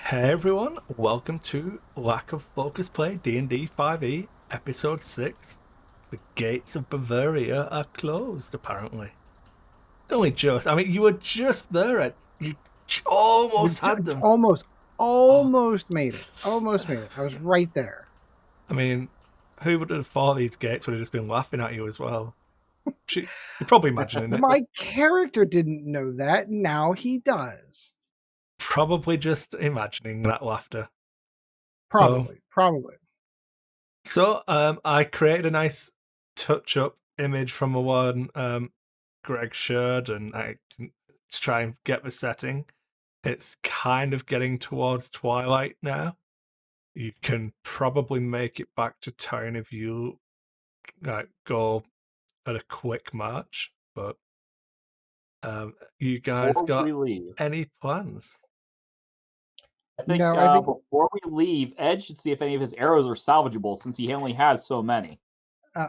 Hey everyone, welcome to Lack of Focus Play D&D 5e, Episode 6. The gates of Bavaria are closed, apparently. Only just, you were just there, Ed. You almost had them. Almost made it. Almost made it. I was right there. Who would have thought these gates would have just been laughing at you as well? You're probably imagining it. My character didn't know that. Now he does. Probably just imagining that laughter. Probably. So, I created a nice touch-up image from the one Greg shared, and to try and get the setting. It's kind of getting towards twilight now. You can probably make it back to town if you go at a quick march, but you guys got any plans? I think before we leave, Ed should see if any of his arrows are salvageable, since he only has so many.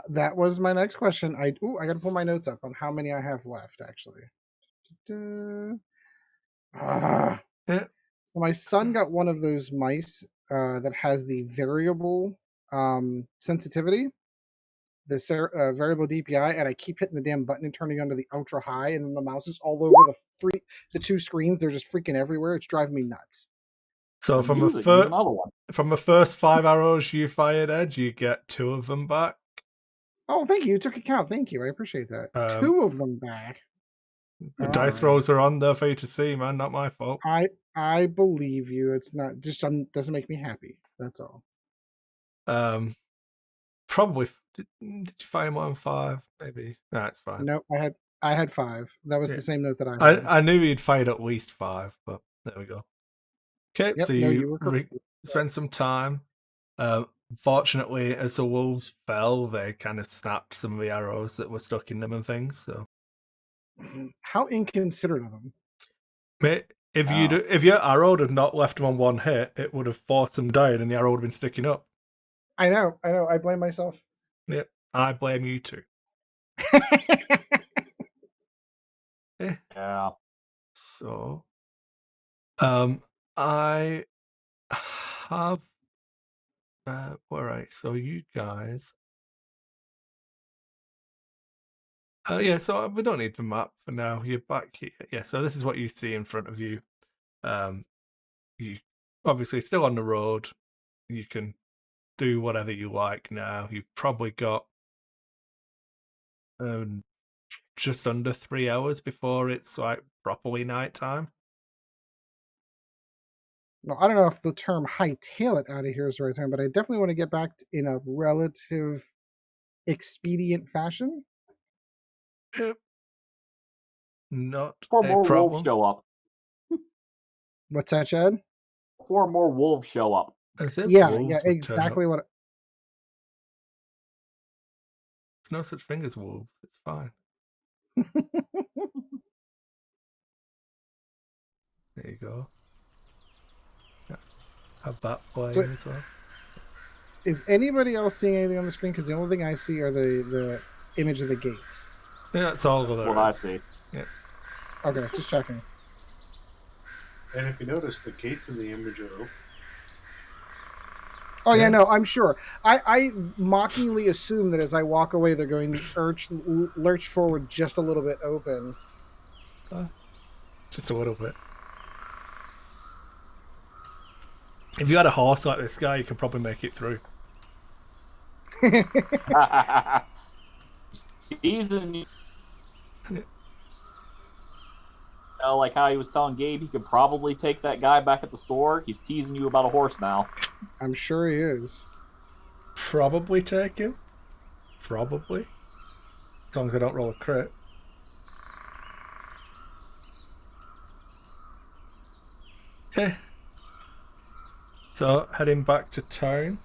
That was my next question. I got to pull my notes up on how many I have left, actually. So my son got one of those mice that has the variable sensitivity, the variable DPI, and I keep hitting the damn button and turning onto the ultra high, and then the mouse is all over the two screens. They're just freaking everywhere. It's driving me nuts. So from the first 5 arrows you fired, Ed, you get 2 of them back. Oh, thank you. You took account. Thank you. I appreciate that. 2 of them back. The dice rolls are on there for you to see, man. Not my fault. I believe you. It's not just doesn't make me happy. That's all. Probably. Did you find 1 and 5? Maybe. No, it's fine. No, I had 5. That was the same note that I had. I knew you'd fired at least 5, but there we go. Okay, so you spend some time. Fortunately, as the wolves fell, they kind of snapped some of the arrows that were stuck in them and things. So, how inconsiderate of them! If your arrow had not left them on 1 hit, it would have forced them down, and the arrow would have been sticking up. I know. I blame myself. Yep, I blame you too. Yeah. So, I have. All right. So you guys. So we don't need the map for now. You're back here. Yeah. So this is what you see in front of you. You obviously still on the road. You can do whatever you like now. You've probably got just under 3 hours before it's like properly nighttime. No, I don't know if the term hightail it out of here is the right term, but I definitely want to get back in a relative expedient fashion. Yep. Not 4 more wolves show up. What's that, Chad? 4 more wolves show up. Yeah, exactly what. There's no such thing as wolves. It's fine. There you go. Yeah. Have that play as well. Is anybody else seeing anything on the screen? Because the only thing I see are the image of the gates. Yeah, that's all. That's what I see. Yeah. Okay, just checking. And if you notice, the gates in the image are open. Oh yeah, no, I'm sure. I mockingly assume that as I walk away, they're going to lurch forward just a little bit open. Just a little bit. If you had a horse like this guy, you could probably make it through. Teasing like how he was telling Gabe he could probably take that guy back at the store. He's teasing you about a horse now. I'm sure he is. Probably take him. Probably. As long as I don't roll a crit. Okay. So, heading back to town.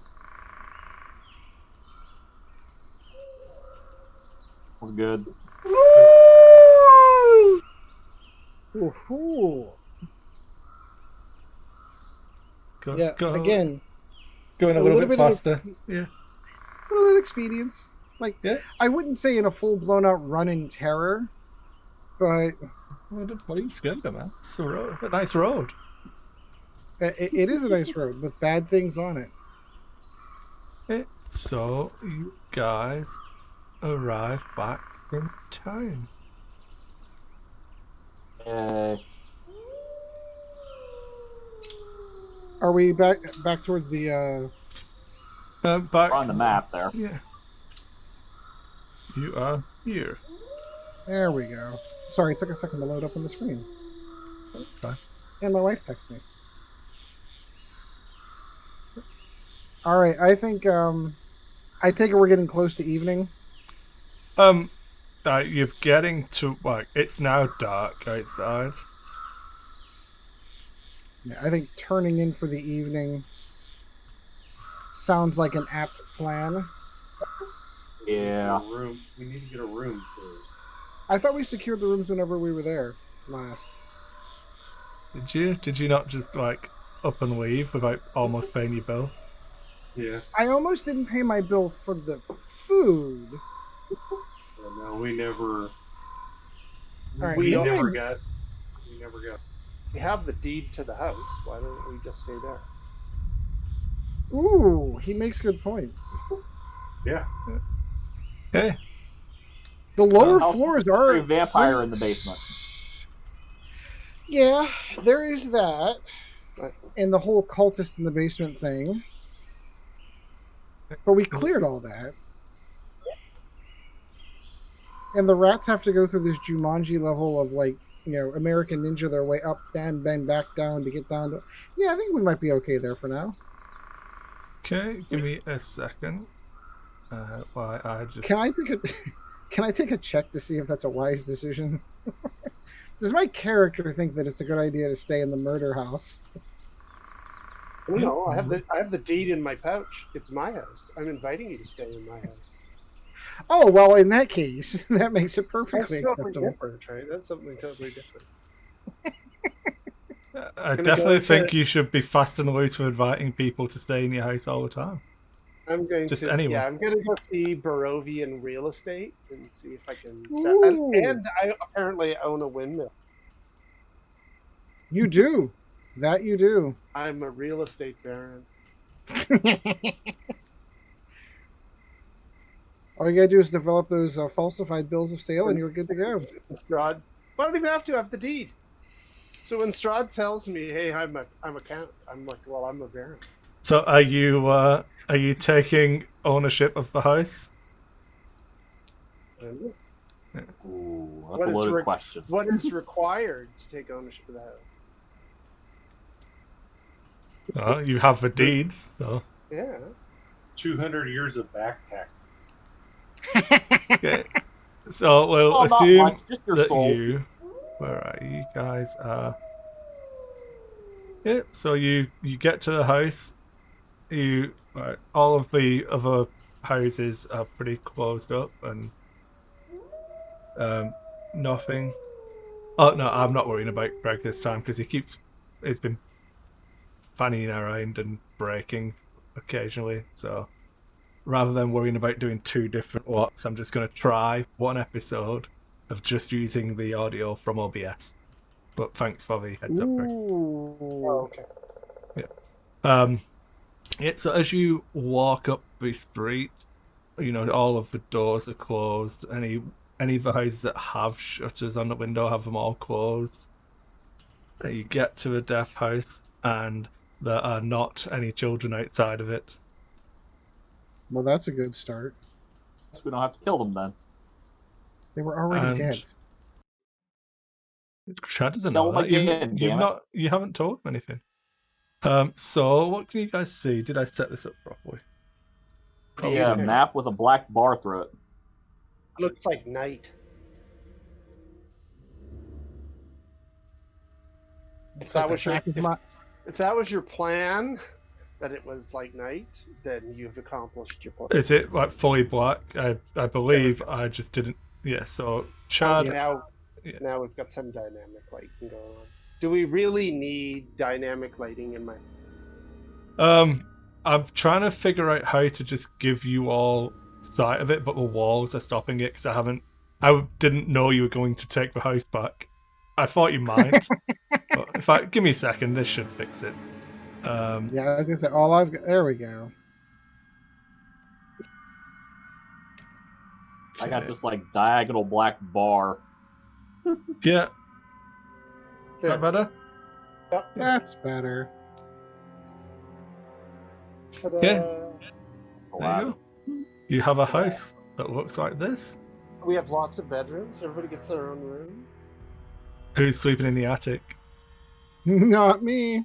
Was good. Ooh. Go again. Going a little bit faster. Yeah. A little expedience. I wouldn't say in a full blown out run in terror, but what are you scared of, man? It's a nice road. It is a nice road with bad things on it. Okay, so you guys arrive back in town. Are we back towards the? Back on the map there. Yeah. You are here. There we go. Sorry, it took a second to load up on the screen. That's fine. And my wife texted me. All right, I think I take it we're getting close to evening. You're getting to like it's now dark outside. Yeah, I think turning in for the evening sounds like an apt plan. Yeah. We need to get a room first. I thought we secured the rooms whenever we were there last. Did you? Did you not just like up and leave without almost paying your bill? Yeah. I almost didn't pay my bill for the food. No, we never. Right, We no, never I- got. We never got. We have the deed to the house. Why don't we just stay there? Ooh, he makes good points. Yeah. Hey, The lower House floors a are vampire in the basement. Yeah, there is that, and the whole cultist in the basement thing. But we cleared all that. And the rats have to go through this Jumanji level of like, American Ninja their way up, down, then back down to get down to. Yeah, I think we might be okay there for now. okay, give me a second. Why I just Can I take a check to see if that's a wise decision? Does my character think that it's a good idea to stay in the murder house? No, I have the deed in my pouch. It's my house. I'm inviting you to stay in my house. Oh well, in that case, that makes it That's perfectly totally acceptable. different, right? That's something totally different. I go definitely into- think you should be fast and loose for inviting people to stay in your house all the time. I'm going Just to anyone. Yeah, I'm going to go see Barovian real estate and see if I can Ooh. and I apparently own a windmill. You do. That you do. I'm a real estate baron. All you gotta do is develop those falsified bills of sale, and you're good to go. Strahd. I don't even have to have the deed. So when Strahd tells me, "Hey, I'm a count," I'm like, "Well, I'm a baron." So are you taking ownership of the house? Ooh, that's What a is loaded question. What is required to take ownership of the house? Oh, you have the deeds, so Yeah. 200 years of back taxes. okay. So we'll Well, not assume much, just your that soul. where are you guys? Yeah. So you get to the house. All of the other houses are pretty closed up and nothing. Oh no, I'm not worrying about Greg this time because he's been fanning around and breaking occasionally. So rather than worrying about doing two different watts, I'm just going to try one episode of just using the audio from OBS. But thanks for the heads up, Greg. Oh, okay. So as you walk up the street, all of the doors are closed. Any of the houses that have shutters on the window have them all closed. You get to the death house, and there are not any children outside of it. Well, that's a good start. So we don't have to kill them then. They were already And dead. Chad doesn't Kill know them that. again, damn it. You haven't told him anything. So what can you guys see? Did I set this up properly? Yeah, Okay. map with a black bar through it. Looks like night. If It's like that the was your back of my- if that was your plan, that it was like night, then you've accomplished your plan. Is it like fully black? I believe I just didn't. Yeah. So Chad. Now, Yeah. now we've got some dynamic lighting going on. Do we really need dynamic lighting in my? I'm trying to figure out how to just give you all sight of it, but the walls are stopping it because I didn't know you were going to take the house back. I thought you might, but give me a second, this should fix it. Yeah, I was gonna say all I've got. There we go. I got this like diagonal black bar. Yeah. There. That better? That's better. Ta-da. Yeah. Oh, There you go. You have a house that looks like this. We have lots of bedrooms. Everybody gets their own room. Who's sleeping in the attic? Not me.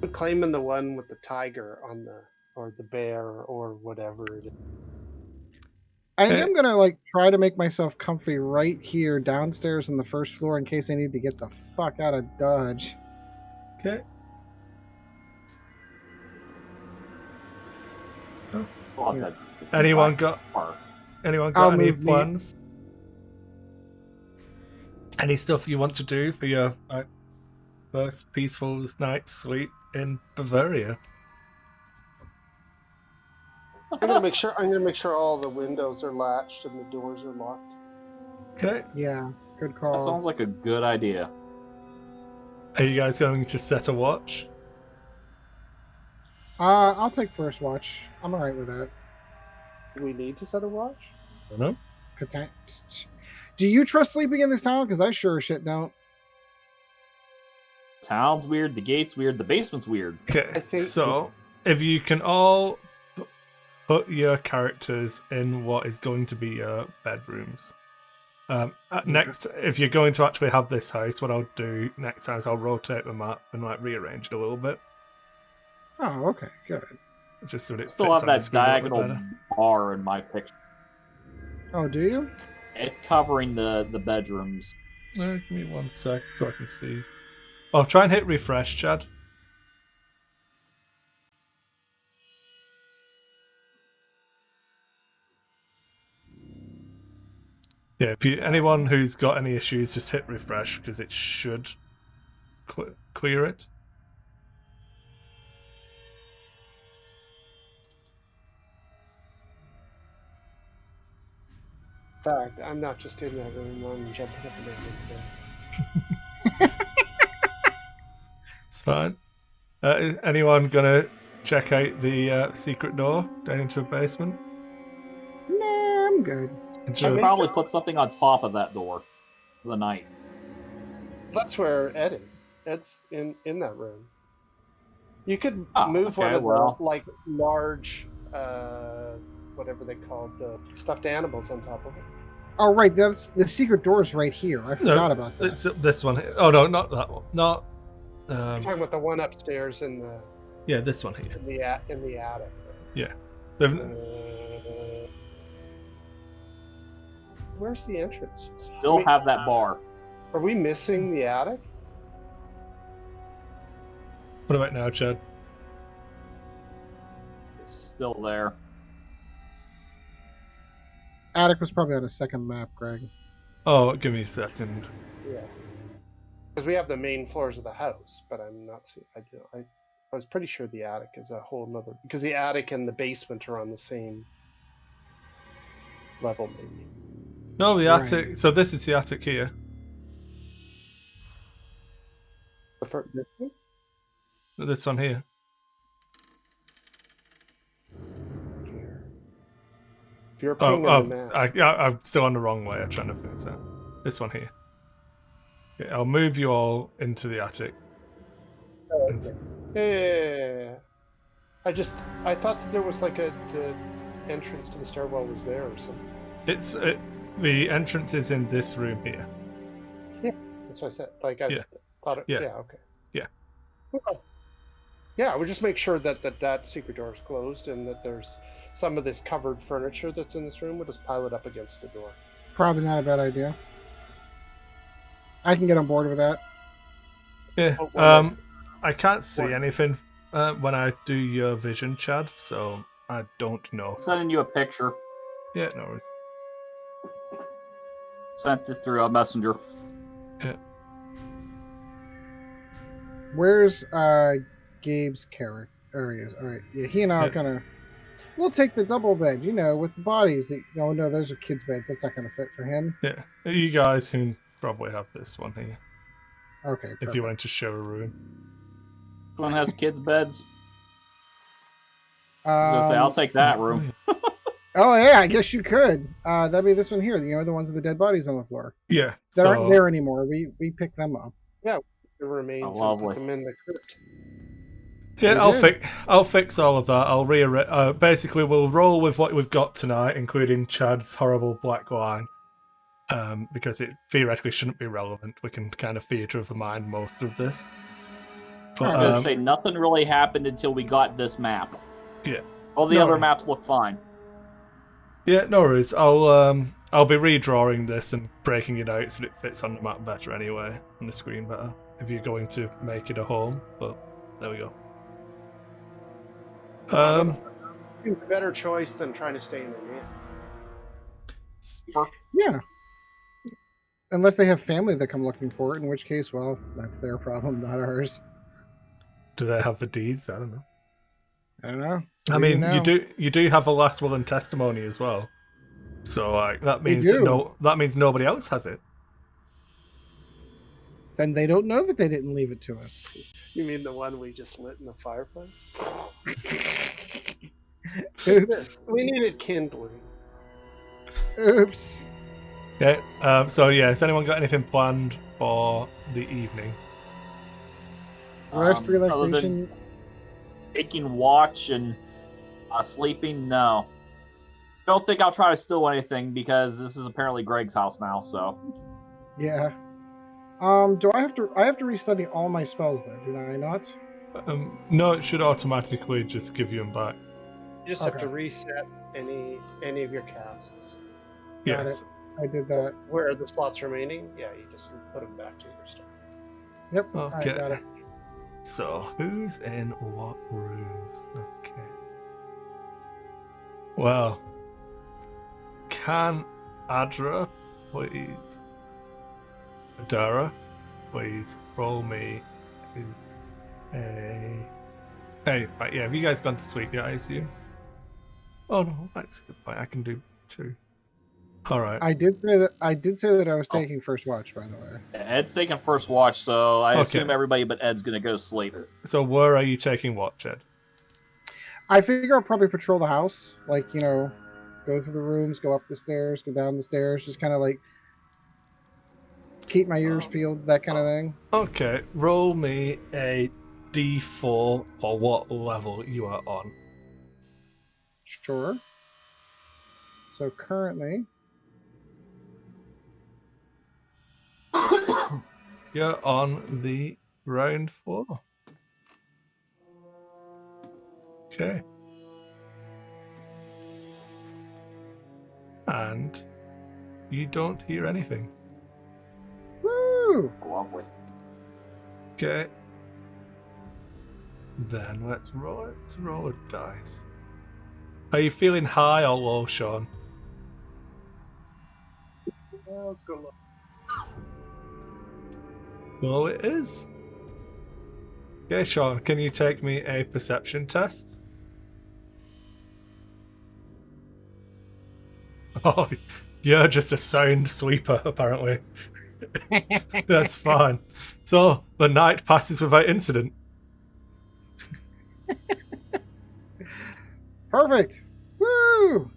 I'm claiming the one with the tiger on the, or the bear, or whatever it is. I think I'm gonna like try to make myself comfy right here downstairs on the first floor in case I need to get the fuck out of Dodge. Okay. Oh, Yeah. that Anyone black got bar. any move me. plans? Any stuff you want to do for your first peaceful night's sleep in Bavaria? I'm gonna make sure all the windows are latched and the doors are locked. Okay. Yeah, good call. That sounds like a good idea. Are you guys going to set a watch? I'll take first watch. I'm alright with that. Do we need to set a watch? I don't know. Do you trust sleeping in this town? Because I sure as shit don't. Town's weird, the gate's weird, the basement's weird. Okay. I think- So, if you can all put your characters in what is going to be your bedrooms. Next, if you're going to actually have this house, what I'll do next time is I'll rotate the map and like rearrange it a little bit, Oh, okay, good. just so that it Still fits have on the that screen a little bit diagonal better. bar in my picture. Oh, do you? It's covering the bedrooms. Give me 1 sec so I can see. Oh, try and hit refresh, Chad. Yeah, if you anyone who's got any issues, just hit refresh because it should clear it. In fact, I'm not just in that room. I'm jumping up and down the bed. It's fine. Is anyone gonna check out the secret door down into a basement? Nah, I'm good. Should probably put something on top of that door for the night. That's where Ed is. Ed's in that room. You could Oh, move one okay, of well. the like large, whatever they call the stuffed animals on top of it. Oh, right. That's the secret door's right here. I forgot about that. It's this one here. Oh no, not that one. Not. I'm talking about the one upstairs in the Yeah, this one here. in the attic. The- Where's the entrance? Still Wait. have that bar. Are we missing the attic? What about now, Chad? It's still there. Attic was probably on a second map, Greg. Oh, give me a second. Yeah. Because we have the main floors of the house, but I'm not seeing. I was pretty sure the attic is a whole nother, because the attic and the basement are on the same level, maybe. No, the Right. attic. So this is the attic here. The first, This one here. if you're pinging Oh, the map, I'm still on the wrong way. I'm trying to fix that. This one here. Okay, I'll move you all into the attic. It's- yeah. I thought that there was like the entrance to the stairwell was there or something. It's the entrance is in this room here. That's what I said. Like I Yeah. thought it. Yeah. Yeah. Okay. Yeah. Well, yeah. I would just make sure that secret door is closed and that there's some of this covered furniture that's in this room. We'll just pile it up against the door. Probably not a bad idea. I can get on board with that. Yeah. Oh, well, I can't see One. anything when I do your vision, Chad. So I don't know. Sending you a picture. Yeah, no worries. Sent it through a messenger. Where's Gabe's character? There he is. All right. Yeah, he and I are Yeah. gonna. We'll take the double bed, with the bodies. That, no, those are kids' beds. That's not gonna fit for him. Yeah, you guys can probably have this one here Okay. if Perfect. you wanted to show a room. One has kids' beds. I was gonna say, I'll take that room. Oh yeah, I guess you could. That'd be this one here. You know, the ones with the dead bodies on the floor. Yeah. They aren't there anymore. We picked them up. Yeah, the remains and put them in the crypt. Yeah, I'll fix all of that. I'll rearrange. Basically, we'll roll with what we've got tonight, including Chad's horrible black line, because it theoretically shouldn't be relevant. We can kind of theatre of the mind most of this. But, I was gonna say nothing really happened until we got this map. Yeah. All the other maps look fine. Yeah, no worries. I'll be redrawing this and breaking it out so it fits on the map better anyway, on the screen better. If you're going to make it a home, but there we go. Better choice than trying to stay in the inn. Yeah. Unless they have family that come looking for it, in which case, well, that's their problem, not ours. Do they have the deeds? I don't know. I don't know. I mean, you do have a last will and testimony as well. So like that means that means nobody else has it. Then they don't know that they didn't leave it to us. You mean the one we just lit in the fireplace? Oops. We needed kindling. Oops. Okay. So yeah, has anyone got anything planned for the evening? Rest, relaxation. Taking watch and sleeping. No. Don't think I'll try to steal anything because this is apparently Greg's house now. So. Yeah. Do I have to restudy all my spells though? Do I not? No, it should automatically just give you them back. You just have to reset any of your casts. Yes. I did that. Where are the slots remaining? Yeah, you just put them back to your stuff. Yep. Okay. I got it. So who's in what rooms? Okay. Well, can Adra please? Adara, please roll me a. Hey, right, yeah, have you guys gone to sleep yet, I assume? Oh no, that's a good point. I can do 2. Alright. I did say that I was taking first watch, by the way. Ed's taking first watch, so I assume everybody but Ed's gonna go to sleep. So where are you taking watch, Ed? I figure I'll probably patrol the house. Like, go through the rooms, go up the stairs, go down the stairs, just kind of like keep my ears peeled, that kind of thing. Okay, roll me a d4 for what level you are on. Sure. So currently... You're on the round 4. Okay. And you don't hear anything. Woo! Lovely. Okay. Then let's roll a dice. Are you feeling high or low, Sean? Let's go look. Well, it is. Okay, Sean, can you take me a perception test? Oh, you're just a sound sweeper, apparently. That's fine. So, the night passes without incident. Perfect. Woo!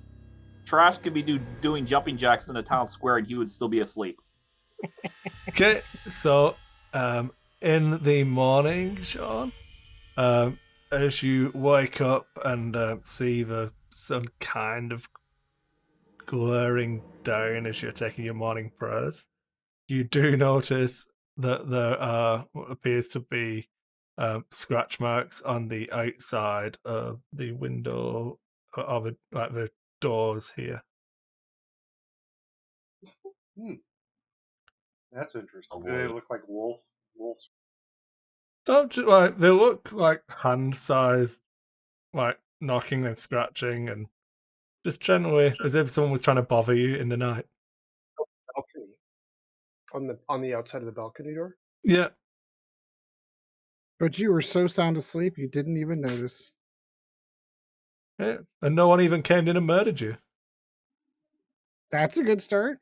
Trask could be doing jumping jacks in the town square and he would still be asleep. Okay, so in the morning, Sean, as you wake up and see the sun kind of glaring down as you're taking your morning prayers, you do notice that there are what appears to be scratch marks on the outside of the window of the doors here. That's interesting. Do they look like wolves? Oh, like they look like hand-sized, like knocking and scratching, and just generally as if someone was trying to bother you in the night. Balcony. On the outside of the balcony door? Yeah. But you were so sound asleep you didn't even notice. Yeah. And no one even came in and murdered you. That's a good start.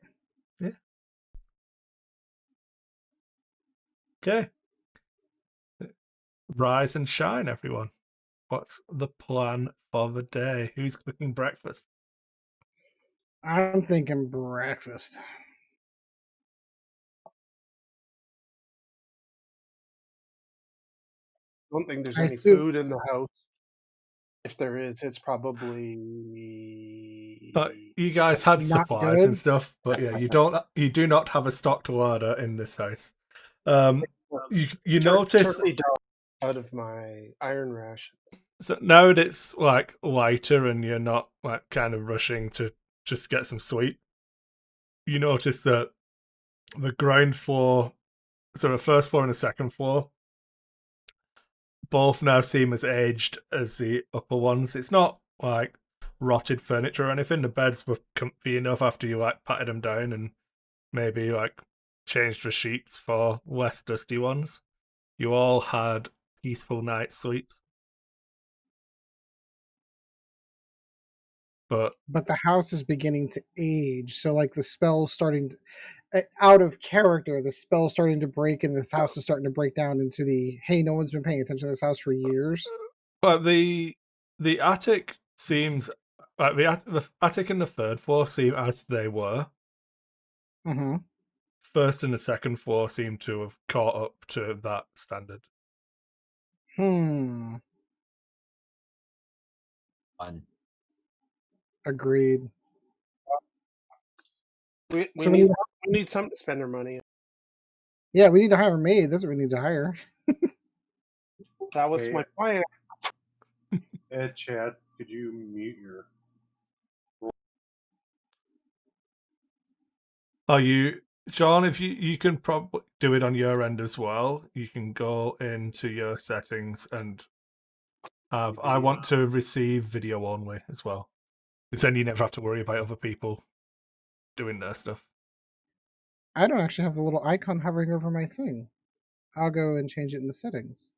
Yeah. Okay. rise and shine, everyone. What's the plan for the day? Who's cooking breakfast? I'm thinking breakfast. I don't think there's I any assume- food in the house. If there is, it's probably You guys had Not supplies and good. stuff, but yeah, you do not have a stocked larder in this house. You notice turkey dog out of my iron rations. so now that it's like lighter and you're not like kind of rushing to just get some sweet, you notice that the ground floor, so the first floor and the second floor, both now seem as aged as the upper ones. It's not like rotted furniture or anything. The beds were comfy enough after you like patted them down and maybe like changed the sheets for less dusty ones. You all had peaceful night's sleeps. But the house is beginning to age, so like the spell's starting to, out of character. The spell's starting to break, and this house is starting to break down into the hey, no one's been paying attention to this house for years. But the attic seems like the attic and the third floor seem as they were. Mm-hmm. First and the second floor seem to have caught up to that standard. Fun. Agreed. We So need something to spend our money on. Yeah, we need to hire a maid. That's what we need to hire. That was Okay. my plan. Ed, Chad, could you mute your? Are you, John? If you can probably do it on your end as well. You can go into your settings and have. I want to receive video only as well, because then you never have to worry about other people doing their stuff. I don't actually have the little icon hovering over my thing. I'll go and change it in the settings.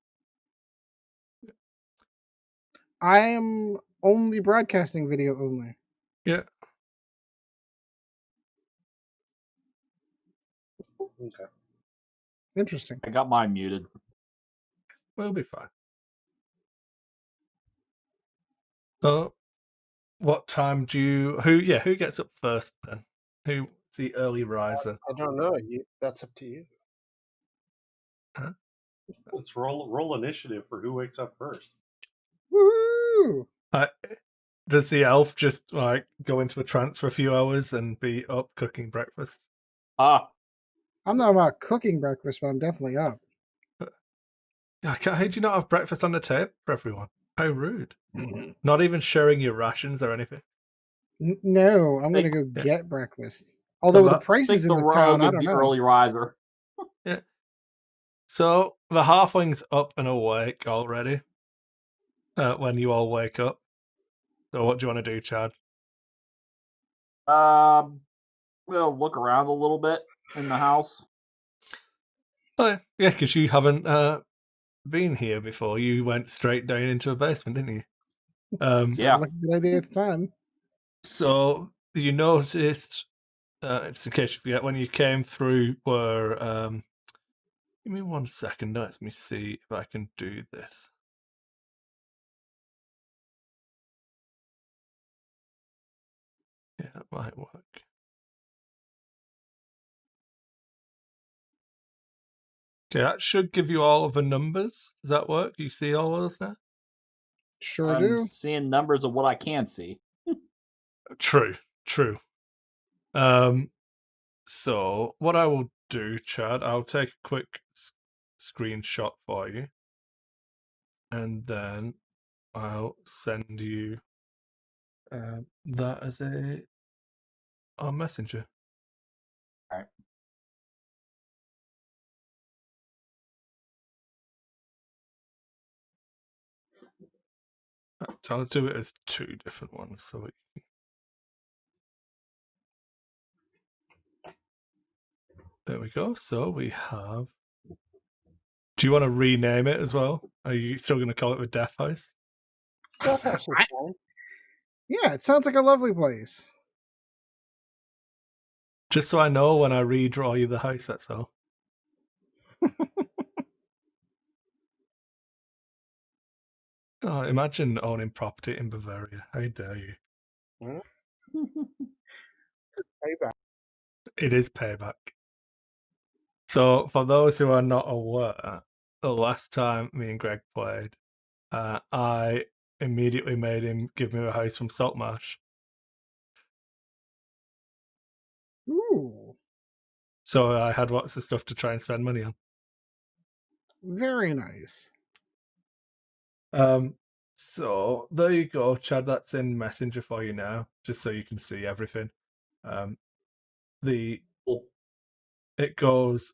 I am only broadcasting video only. Yeah. Okay. Interesting. I got mine muted. We'll be fine. So, what time do you? Who gets up first then? Who's the early riser? I don't know. That's up to you. Let's roll initiative for who wakes up first. Woo! Does the elf just like go into a trance for a few hours and be up cooking breakfast? Ah, I'm not about cooking breakfast, but I'm definitely up. How do you not have breakfast on the table for everyone? How rude! Not even sharing your rations or anything. No, I'm going to go Yeah. get breakfast. Although with the I think prices in the the town, rogue I is don't the know. early riser. So the halfling's up and awake already. When you all wake up. So what do you want to do, Chad? I'm gonna look around a little bit in the house. Oh, yeah, because you haven't been here before. You went straight down into a basement, didn't you? Yeah. Sounded like a good idea at the time. So you noticed, it's in case you forget, when you came through were, give me 1 second, let me see if I can do this. Yeah, that might work. Okay, that should give you all of the numbers. Does that work? You see all those now? Sure I'm do. seeing numbers of what I can see. True. So what I will do, Chad, I'll take a quick screenshot for you, and then I'll send you that as a messenger. All right. So I'll do it as 2 different ones. So there we go. So we have. Do you want to rename it as well? Are you still going to call it the Death House? That house is fine. Yeah, it sounds like a lovely place. Just so I know when I redraw you the house, that's all. Oh, imagine owning property in Bavaria. How dare you? Payback. It is payback. So, for those who are not aware, the last time me and Greg played, I immediately made him give me a house from Saltmarsh. Ooh, So I had lots of stuff to try and spend money on. very nice. So there you go, Chad. That's in Messenger for you now, just so you can see everything. It goes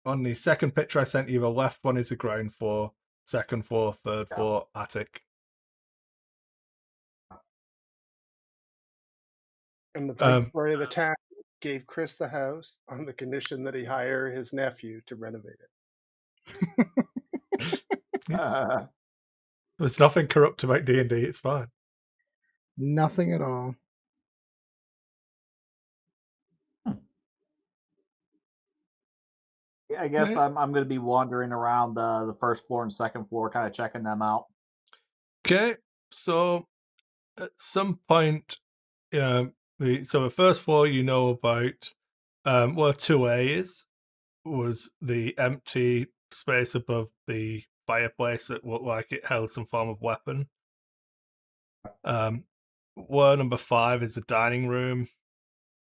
on the second picture I sent you. The left one is the ground floor, second floor, third floor, attic. And the big story of the town gave Chris the house on the condition that he hire his nephew to renovate it. There's nothing corrupt about D&D. It's fine. Nothing at all. Yeah, I guess I'm going to be wandering around the first floor and second floor, kind of checking them out. Okay, so at some point, so the first floor you know about, where 2A is, was the empty space above the fireplace that looked like it held some form of weapon. Where number 5 is the dining room.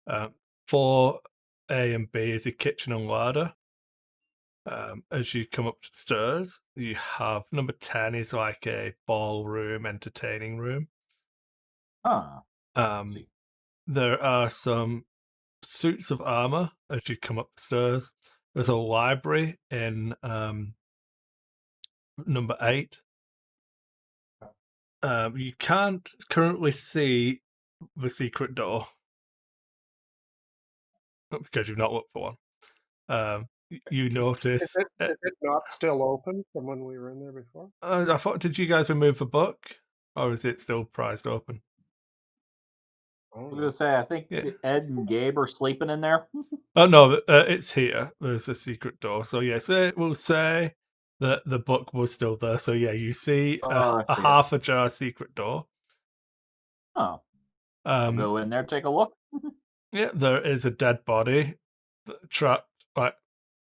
4A and B is the kitchen and larder. As you come upstairs, you have number 10 is like a ballroom, entertaining room. There are some suits of armor as you come upstairs. There's a library in number 8. You can't currently see the secret door because you've not looked for one. You notice. Is it not still open from when we were in there before? I thought, did you guys remove the book, or is it still prized open? I was going to say, I think Ed and Gabe are sleeping in there. Oh no, it's here. There's a secret door. So yes, it will say that the book was still there. So yeah, you see a half ajar secret door. Oh, go in there, take a look. Yeah, there is a dead body trapped,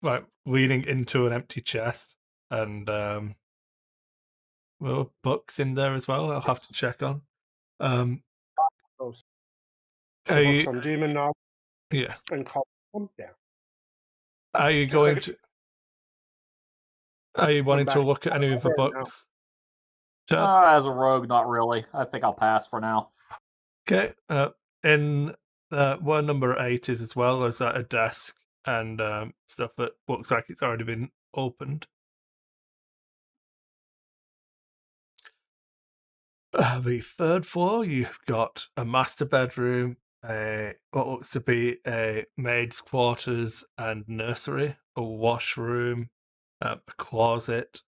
like leaning into an empty chest, and well, books in there as well. I'll have to check on. Books on Demon Knob. Yeah. And call them. Yeah. Are you going to? Are you wanting to look at any of the books? As a rogue, not really. I think I'll pass for now. Okay. In where number 8 is as well, there's a desk and stuff that looks like it's already been opened. The third floor, you've got a master bedroom, what looks to be a maid's quarters and nursery, a washroom, a closet.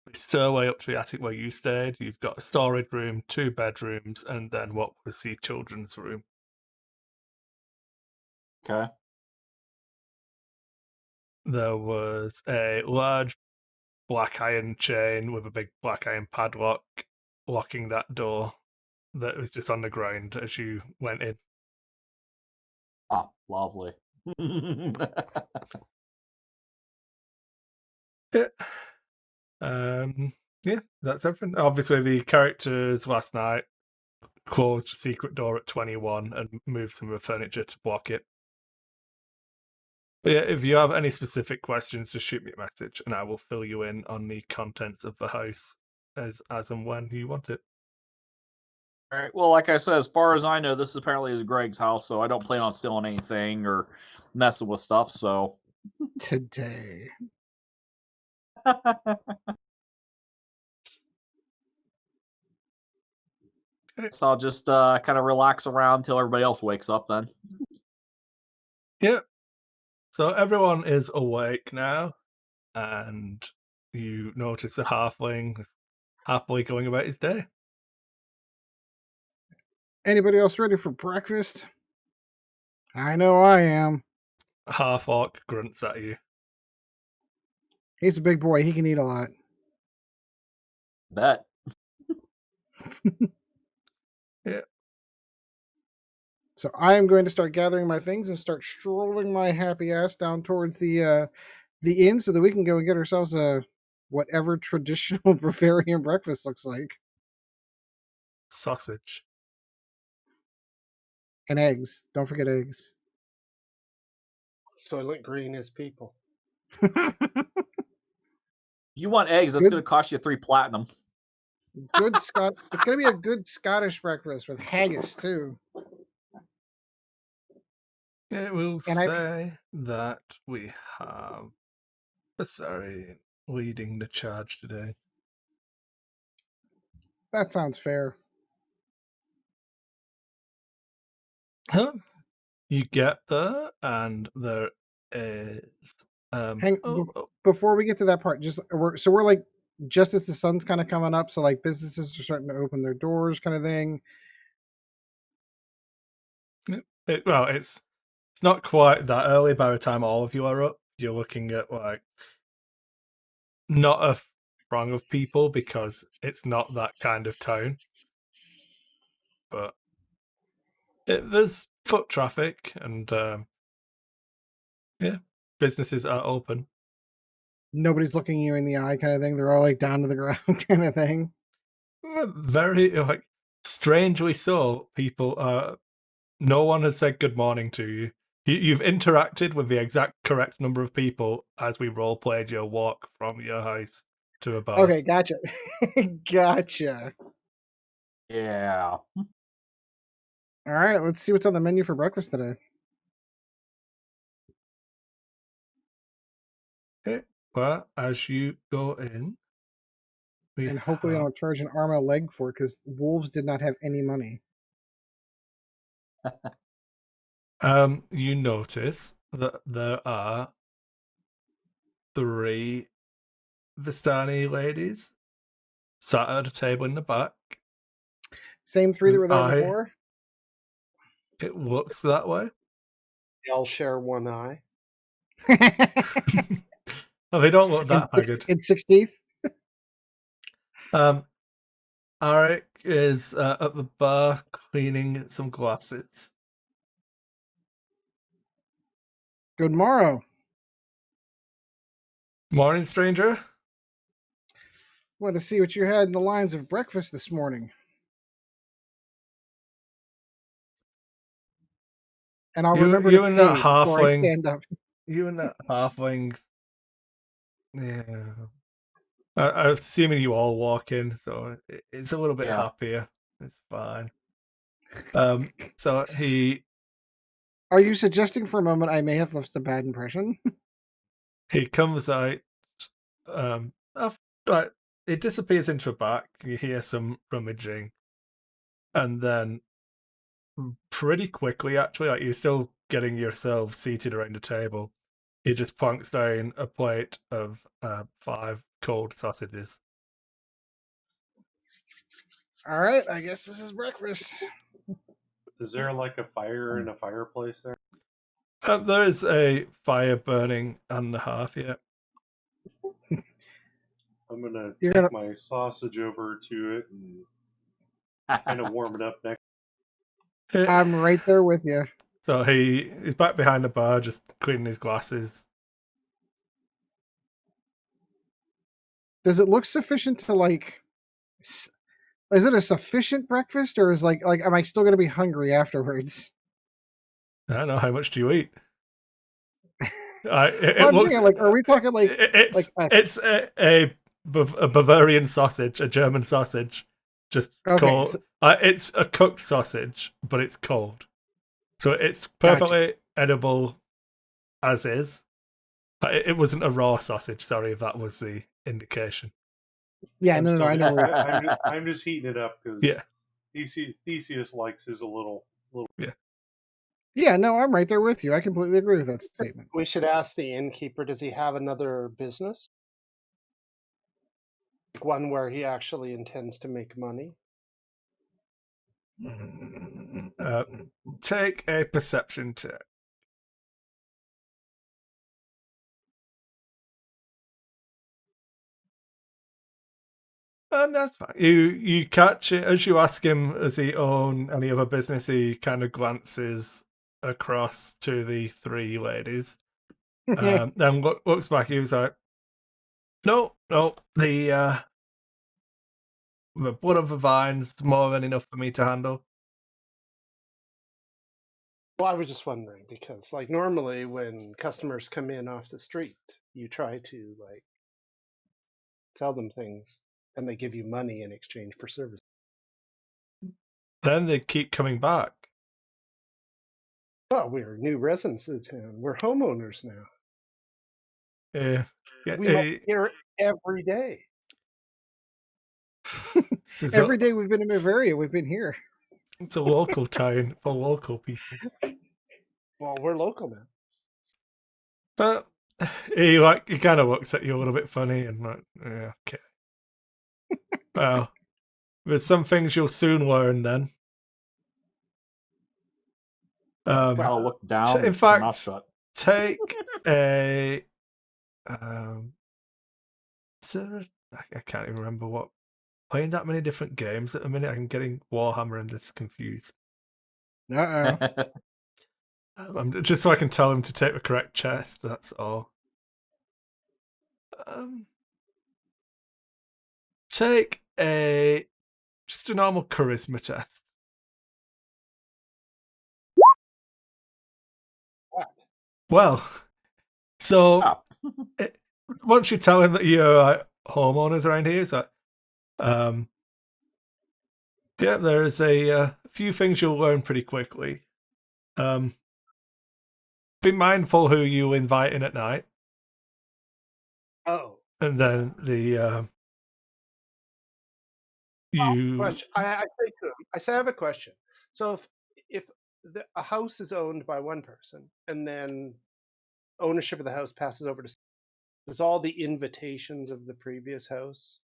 The stairway up to the attic where you stayed, you've got a storage room, 2 bedrooms, and then what was the children's room. Okay. There was a large black iron chain with a big black iron padlock locking that door that was just on the ground as you went in. Ah, lovely. Yeah, that's everything. Obviously, the characters last night closed the secret door at 21 and moved some of the furniture to block it. But yeah, if you have any specific questions, just shoot me a message and I will fill you in on the contents of the house as and when you want it. All right. Well, like I said, as far as I know, this apparently is Greg's house, so I don't plan on stealing anything or messing with stuff. So today. So I'll just kind of relax around until everybody else wakes up then. Yep. So everyone is awake now, and you notice the halfling is happily going about his day. Anybody else ready for breakfast? I know I am. Half-orc grunts at you. He's a big boy. He can eat a lot. Bet. Yeah. So I am going to start gathering my things and start strolling my happy ass down towards the inn so that we can go and get ourselves a whatever traditional Bavarian breakfast looks like. Sausage. And eggs. Don't forget eggs. Soylent Green is people. If you want eggs, that's Good. going to cost you 3 platinum. Good Scot. It's gonna be a good Scottish breakfast with haggis too. It will And I- say that we have Vasari leading the charge today. That sounds fair. Huh? You get there, and there is. Before we get to that part, we're like just as the sun's kind of coming up, so like businesses are starting to open their doors, kind of thing. It's not quite that early by the time all of you are up. You're looking at like not a throng of people because it's not that kind of town, but there's foot traffic and yeah, businesses are open. Nobody's looking you in the eye, kind of thing. They're all like down to the ground, kind of thing. Very like strangely so. People are. No one has said good morning to you. You've interacted with the exact correct number of people as we role played your walk from your house to a bar. Okay, gotcha. Gotcha. Yeah. All right, let's see what's on the menu for breakfast today. Okay. Well, as you go in, And hopefully I don't charge an arm and a leg for it because wolves did not have any money. you notice that there are 3 Vistani ladies sat at a table in the back. Same 3 that were there before? It looks that way. They all share one eye. Well, they don't look that haggard. In 16th? Arik is at the bar cleaning some glasses. Good morrow. Morning, stranger. Want to see what you had in the lines of breakfast this morning. And I'll remember to and pay that before I halfling. stand up. You and that halfling. Yeah. I'm assuming you all walk in, so it's a little bit happier. It's fine. So he. Are you suggesting for a moment I may have left a bad impression? He comes out. Right, it disappears into a back. You hear some rummaging, and then pretty quickly, actually, like you're still getting yourself seated around the table. He just plonks down a plate of 5 cold sausages. All right, I guess this is breakfast. Is there like a fire in a fireplace there? There is a fire burning on the hearth, yeah. I'm gonna take my sausage over to it and kind of warm it up next. I'm right there with you. So he's back behind the bar, just cleaning his glasses. Does it look sufficient to like? Is it a sufficient breakfast, or is like am I still going to be hungry afterwards? I don't know, how much do you eat? It looks like. Are we talking like? It's a Bavarian sausage, a German sausage, just cold. So, it's a cooked sausage, but it's cold, so it's perfectly edible as is. It wasn't a raw sausage. Sorry if that was the indication. Yeah, no, I know. I'm just heating it up because Theseus likes his a little. Yeah. Yeah, no, I'm right there with you. I completely agree with that statement. We should ask the innkeeper, does he have another business? One where he actually intends to make money? Take a perception check. That's fine. You catch it as you ask him, does he own any other business? He kind of glances across to the three ladies. Then looks back. He was like, "No, the blood of the vine's more than enough for me to handle." Well, I was just wondering because, like, normally when customers come in off the street, you try to like sell them things, and they give you money in exchange for service. Then they keep coming back. Well, we're new residents of the town. We're homeowners now. Yeah, We might hear every day. Every day we've been in Bavaria, we've been here. It's a local town for local people. Well, we're local now. But he kind of looks at you a little bit funny and like, yeah, okay. Well, there's some things you'll soon learn then. I'll look down. In fact, mouth shut. take a. I can't even remember what. Playing that many different games at the minute, I'm getting Warhammer and this confused. Just so I can tell him to take the correct chest. That's all. Take just a normal charisma test. Well, so once you tell him that you're like homeowners around here, it's like, yeah, there's a few things you'll learn pretty quickly. Be mindful who you invite in at night. Oh. And then the question. I say to him, I say I have a question. So if a house is owned by one person and then ownership of the house passes over to, does all the invitations of the previous house,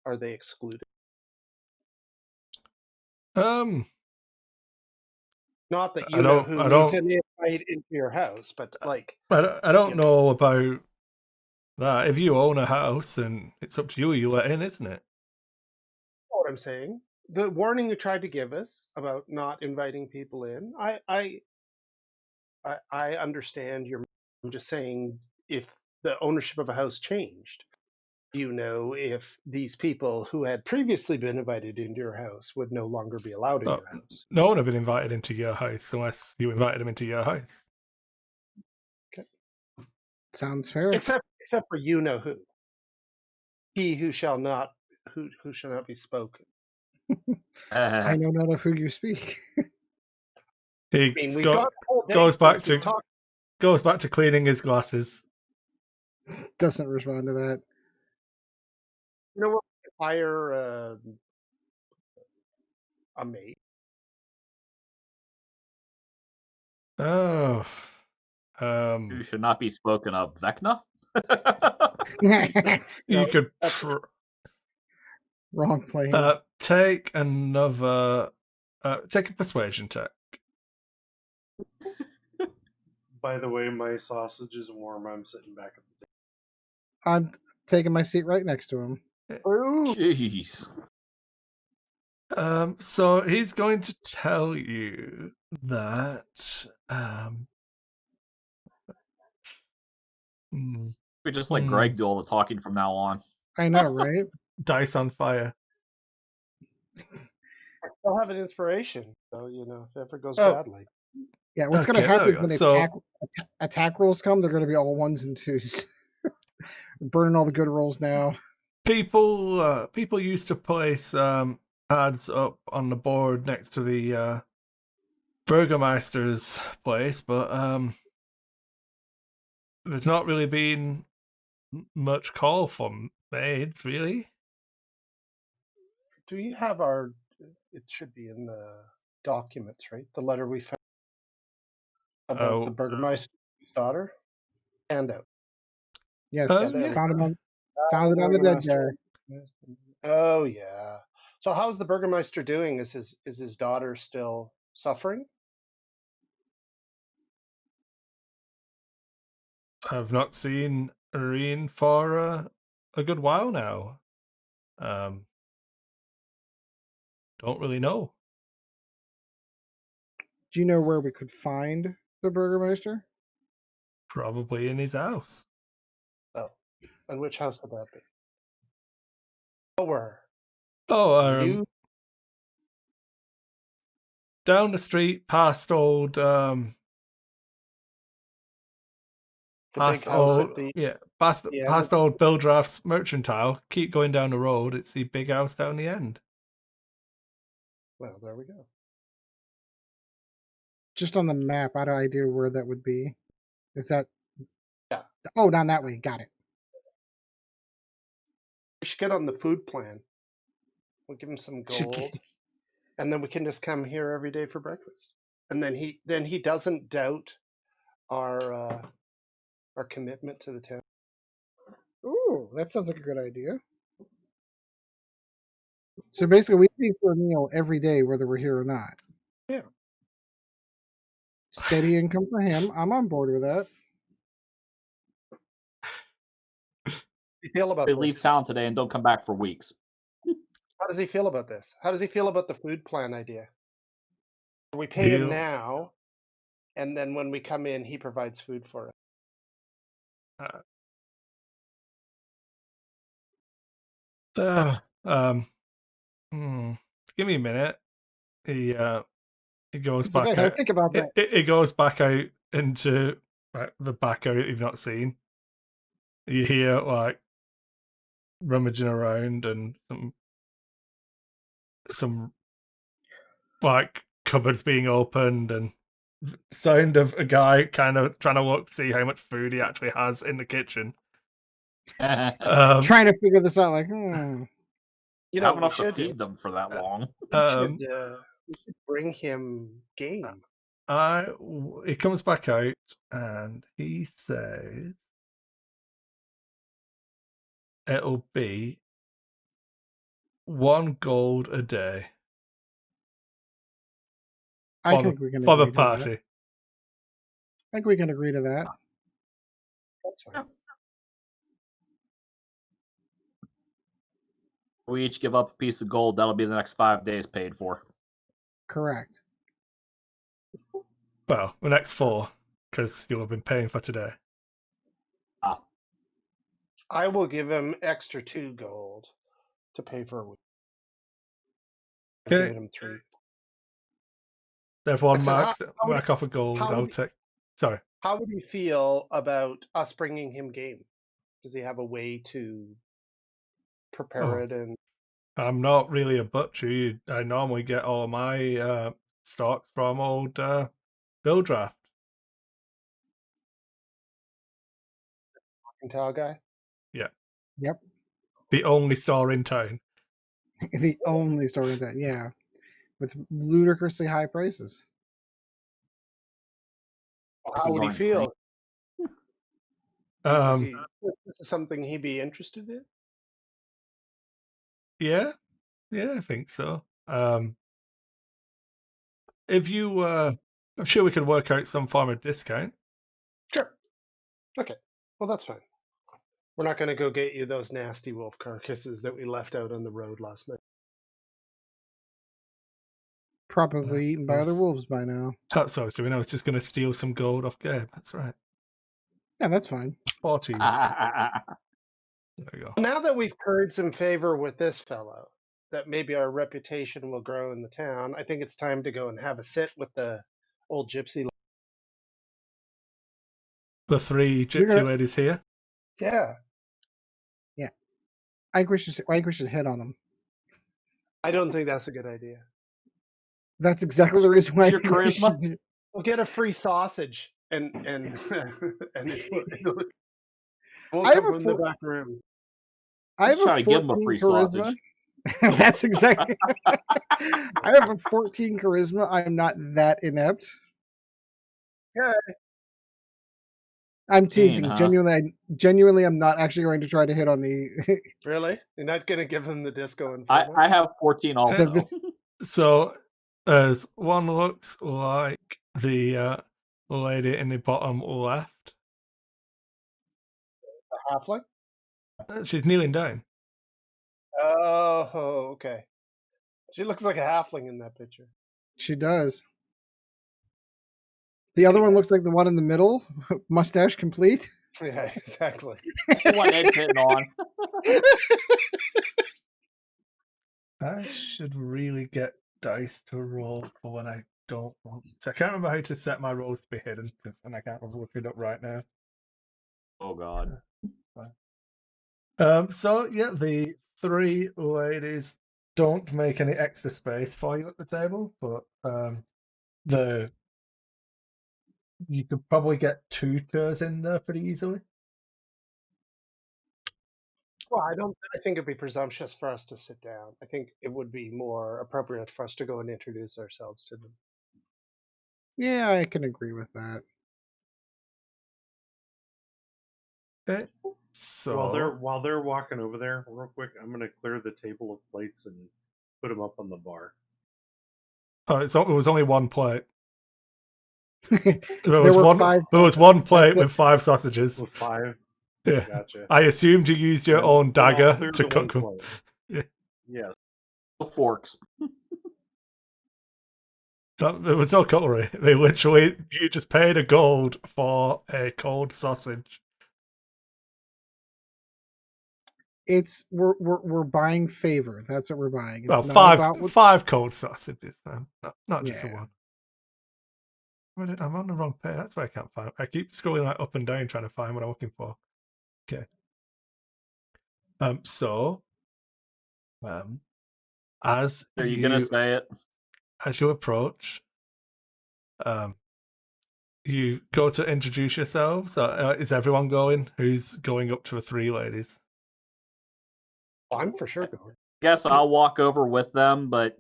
are they excluded? Not that you know who needs an invite into your house, but like I don't know about that. If you own a house and it's up to you, you let in, isn't it? What I'm saying, the warning you tried to give us about not inviting people in, I understand your. I'm just saying, if the ownership of a house changed, do you know if these people who had previously been invited into your house would no longer be allowed in your house? No one have been invited into your house unless you invited them into your house. Okay, sounds fair. Except for you know who. He who shall not be spoken. I know not of who you speak. He goes back to cleaning his glasses. Doesn't respond to that. You know what? Hire a maid. Oh, you should not be spoken of, Vecna. You could wrong plane. Take another. Take a persuasion check. By the way, my sausage is warm. I'm sitting back at the table. I'm taking my seat right next to him. Jeez. So he's going to tell you that. We just let Greg do all the talking from now on. I know, right? Dice on fire. I still have an inspiration, so you know if it ever goes badly. Yeah, what's going to happen when attack rolls come? They're going to be all 1s and 2s. Burning all the good rolls now. People used to place ads up on the board next to the Burgermeister's place, but there's not really been much call from maids, really. Do you have our? It should be in the documents, right? The letter we found about the Burgermeister's daughter. Handout. Yes, found it on the dead guy. Oh yeah. So how's the Burgermeister doing? Is his daughter still suffering? I've not seen Irene for a good while now. Don't really know. Do you know where we could find the Burgermeister? Probably in his house. Oh, and which house would that be? Nowhere. Oh, You down the street past old the past big house old at the past old Bill Draft's mercantile. Keep going down the road. It's the big house down the end. Well, there we go. Just on the map, I don't idea where that would be. Is that? Yeah. Oh, down that way. Got it. We should get on the food plan. We'll give him some gold, and then we can just come here every day for breakfast. And then he doesn't doubt our commitment to the town. Ooh, that sounds like a good idea. So basically, we pay for a meal every day, whether we're here or not. Yeah. Steady income for him. I'm on board with that. You feel about They this? leave town today and don't come back for weeks. How does he feel about this? How does he feel about the food plan idea? We pay him now, and then when we come in, he provides food for us. Give me a minute. He goes It's back. okay, think about that. It goes back out into the back area you've not seen. You hear like rummaging around and some like cupboards being opened and sound of a guy kind of trying to look to see how much food he actually has in the kitchen. Trying to figure this out, like, You don't have enough to feed them for that long. We should bring him game. He comes back out and he says it'll be 1 gold a day. I think we can for the agree to that. party. I think we can agree to that. That's fine. We each give up a piece of gold. That'll be the next 5 days paid for. Correct. Well, the next 4, because you'll have been paying for today. I will give him extra 2 gold to pay for a week. I'm Okay. giving him 3. Everyone Listen, mark off a gold. I'll take. Sorry. How would he feel about us bringing him game? Does he have a way to prepare it? And I'm not really a butcher. I normally get all my stocks from old Bill Draft. Tell guy? Yeah. Yep. The only store in town. The only store in town, yeah. With ludicrously high prices. How would he feel? This is something he'd be interested in? Yeah, I think so. If you, I'm sure we could work out some form of discount. Sure. Okay. Well, that's fine. We're not going to go get you those nasty wolf carcasses that we left out on the road last night. Probably eaten by other wolves by now. Oh, sorry, I was just going to steal some gold off Gabe. That's right. Yeah, that's fine. 14. There we go. Now that we've curried some favor with this fellow, that maybe our reputation will grow in the town, I think it's time to go and have a sit with the old gypsy. The 3 gypsy ladies here. Yeah. Yeah. I think we should hit on them. I don't think that's a good idea. That's exactly the reason why. Your charisma? We'll get a free sausage and we'll I have come in the back room. I have a 14 charisma. That's exactly. I have a 14 charisma. I'm not that inept. Yeah. I'm teasing. Genuinely, I'm not actually going to try to hit on the. Really? You're not going to give them the disco and I have 14 also. So, as one looks like the lady in the bottom left. A halfling? She's kneeling down. Oh, okay. She looks like a halfling in that picture. She does. The other one looks like the one in the middle, mustache complete. Yeah, exactly. The one Ed's hitting on. I should really get dice to roll for when I don't want. So I can't remember how to set my rolls to be hidden, and I can't remember looking it up right now. Oh God. So yeah, the three ladies don't make any extra space for you at the table, but you could probably get 2 chairs in there pretty easily. Well, I think it'd be presumptuous for us to sit down. I think it would be more appropriate for us to go and introduce ourselves to them. Yeah, I can agree with that. Okay. So while they're walking over there, real quick, I'm gonna clear the table of plates and put them up on the bar. it was only one plate. There were 5. There was one plate That's it. with 5 sausages. With 5. Yeah. Gotcha. I assumed you used your Then- own then I'll dagger clear to the cook one them. plate. Yes. The forks. There was no cutlery. They literally, you just paid a gold for a cold sausage. We're buying favor. That's what we're buying. It's Well, not about what, 5 cold sausages, man. Not just the Yeah. one. I'm on the wrong page. That's why I can't find. I keep scrolling like up and down trying to find what I'm looking for. Okay. So, as Are you gonna say it? as you approach, you go to introduce yourselves. Is everyone going? Who's going up to the 3 ladies? Well, I'm for sure going. Guess I'll walk over with them, but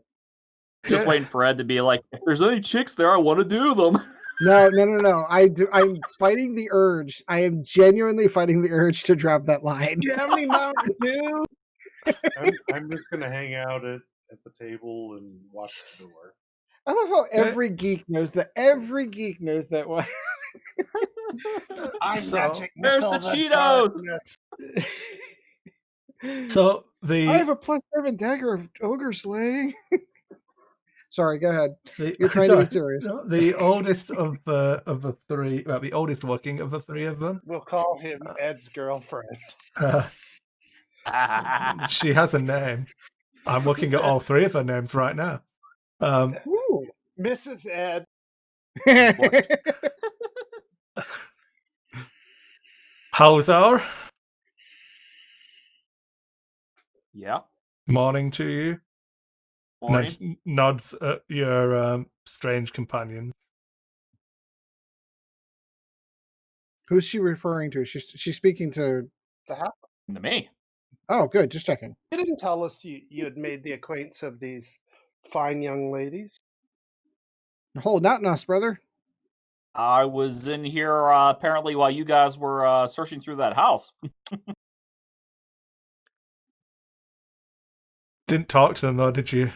just Yeah. waiting for Ed to be like, if there's any chicks there, I want to do them. No. I'm fighting the urge. I am genuinely fighting the urge to drop that line. Do you have any Mountain Dew? I'm just gonna hang out at the table and watch the door. I love how every geek knows that. Every geek knows that one. I'm So- magic There's missile the of Cheetos! darkness. So I have a +7 dagger of ogre slaying. Sorry, go ahead. You're trying to be serious. No, the oldest of the 3, well, the oldest looking of the 3 of them. We'll call him Ed's girlfriend. She has a name. I'm looking at all 3 of her names right now. Ooh. Mrs. Ed. Hauser, Yeah. morning to you. Morning. Nods at your strange companions. Who's she referring to? She's speaking to. To me. Oh, good. Just checking. You didn't tell us you had made the acquaintance of these fine young ladies. Hold out on us, brother. I was in here apparently while you guys were searching through that house. Didn't talk to them though, did you?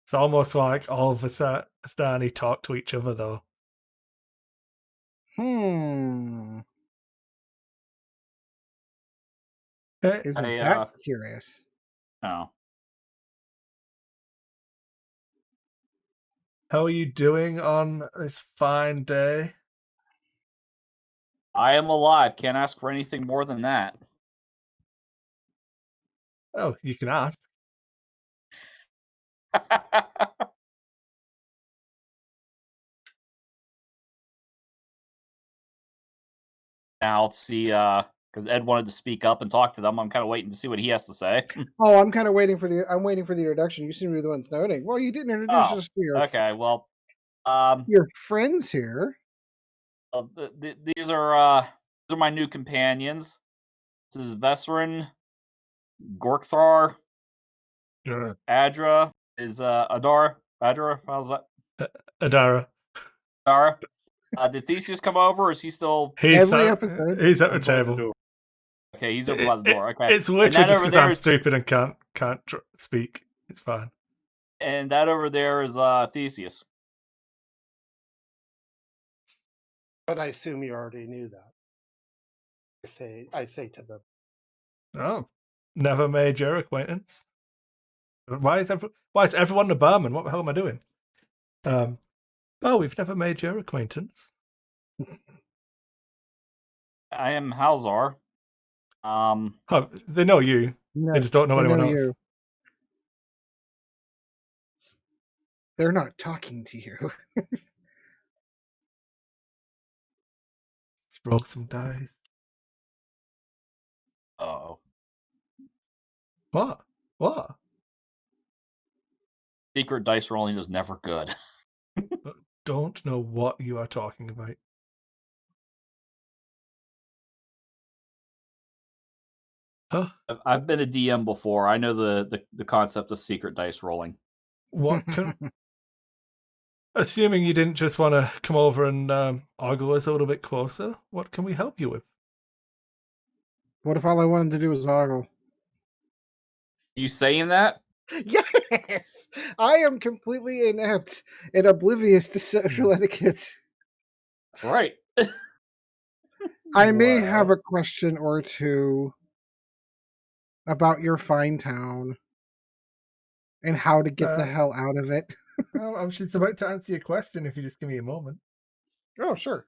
It's almost like all of us at Stani talk to each other though. Isn't I, that curious? No. How are you doing on this fine day? I am alive. Can't ask for anything more than that. Oh, you can ask. Now, let's see, because Ed wanted to speak up and talk to them. I'm kind of waiting to see what he has to say. Oh, I'm kind of waiting for the. I'm waiting for the introduction. You seem to be the ones noting. Well, you didn't introduce us to your. Okay, well, your friends here. These are my new companions. This is Vesrin, Gorkthar, Adra, is Adar. Adra, how's that? Adara. Adara. Did Theseus come over, or is he still... He's at the table. Okay, he's over by the door. Okay. It's literally just because I'm stupid and can't speak. It's fine. And that over there is Theseus. But I assume you already knew that. I say to them, Oh, never made your acquaintance. Why is everyone a barman? What the hell am I doing? Oh, we've never made your acquaintance. I am Halzar. Oh, they know you. No, They just don't know they anyone know else. you. They're not talking to you. Let's roll some dice. Oh. What? Secret dice rolling is never good. Don't know what you are talking about. Huh? I've been a DM before. I know the concept of secret dice rolling. What can... Assuming you didn't just want to come over and ogle us a little bit closer, what can we help you with? What if all I wanted to do was ogle? You saying that? Yes! I am completely inept and oblivious to social etiquette. That's right. I may have a question or two about your fine town and how to get the hell out of it. I was just about to answer your question if you just give me a moment. Oh, sure.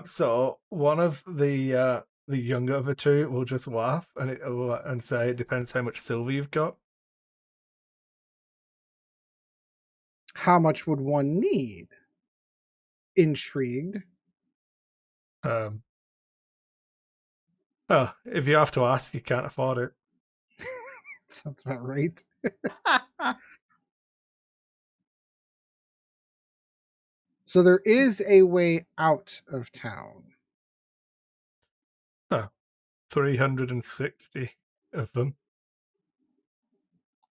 So one of the younger of the two will just laugh and say, "It depends how much silver you've got." How much would one need? Intrigued. Oh, if you have to ask, you can't afford it. Sounds about right. So there is a way out of town. 360 of them.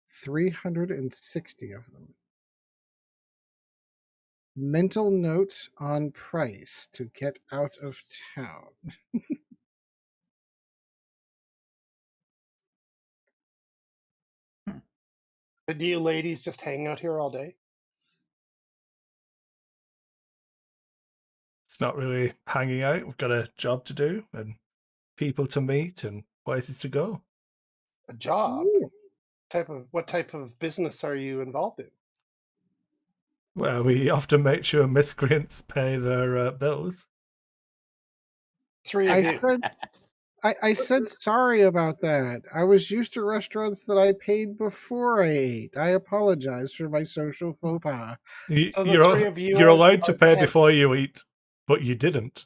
360 of them. Mental note on price to get out of town. Do you ladies just hang out here all day? It's not really hanging out. We've got a job to do and people to meet and places to go. A job? Ooh. What type of business are you involved in? Well, we often make sure miscreants pay their bills. Three of you. I said sorry about that. I was used to restaurants that I paid before I ate. I apologize for my social faux pas. So the You're three of you you're allowed to are pay before you eat, but you didn't.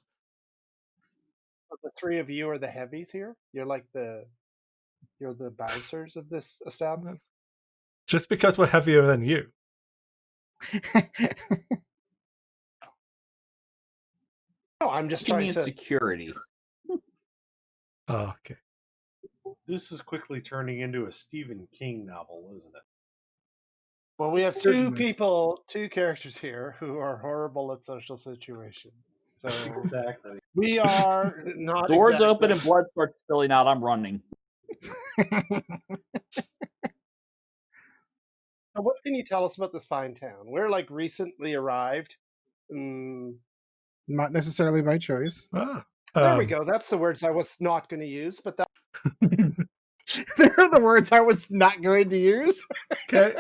So the three of you are the heavies here? You're the bouncers of this establishment? Just because we're heavier than you. No, I'm just trying to security. Oh, okay. This is quickly turning into a Stephen King novel, isn't it? Well, we have Certainly. two characters here who are horrible at social situations. So Exactly. we are not Doors exactly... open and blood starts spilling out. I'm running. So what can you tell us about this fine town? We're like recently arrived. Not necessarily by choice. There we go. That's the words I was not going to use, but that... There are the words I was not going to use. Okay.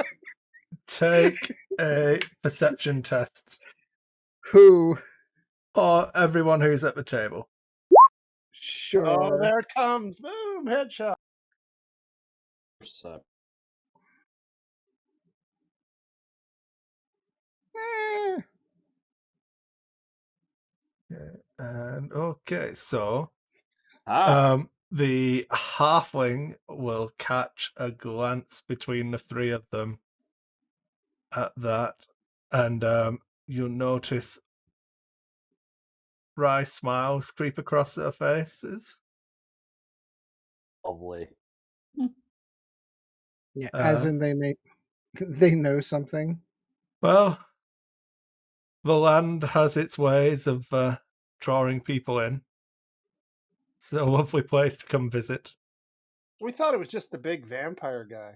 Take a perception test. Who? Or everyone who's at the table. Sure. Oh, there it comes. Boom, headshot. And okay, so Ah. the halfling will catch a glance between the three of them at that, and you'll notice wry smiles creep across their faces. Lovely. Yeah, as in they know something. Well, the land has its ways of drawing people in. It's a lovely place to come visit. We thought it was just the big vampire guy.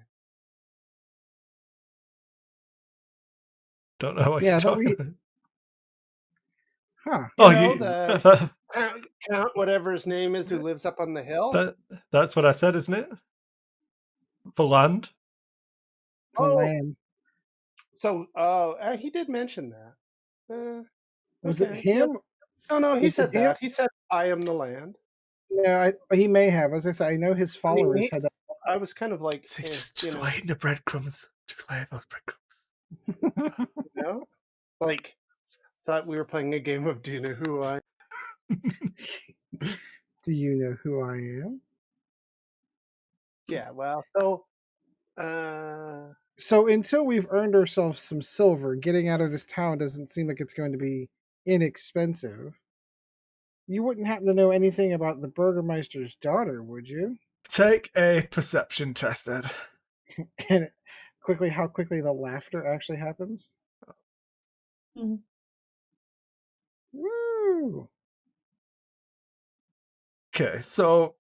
Don't know what you're talking about. Huh. You Oh, know, you. the Count, whatever his name is, who lives up on the hill. That's what I said, isn't it? For land. The land. So, he did mention that. Was it okay. him? Yeah. No, he Was it said him? that. He said, "I am the land." Yeah, he may have. As I said, I know his I mean, followers had that. I was kind of like, See, you just know, waiting the breadcrumbs. Just wait those breadcrumbs. you know, like thought we were playing a game of Do you know who I? Do you know who I am? Yeah. Well, So until we've earned ourselves some silver, getting out of this town doesn't seem like it's going to be inexpensive. You wouldn't happen to know anything about the Burgermeister's daughter, would you? Take a perception test, Ed. And how quickly the laughter actually happens. Mhm. Woo! Okay, so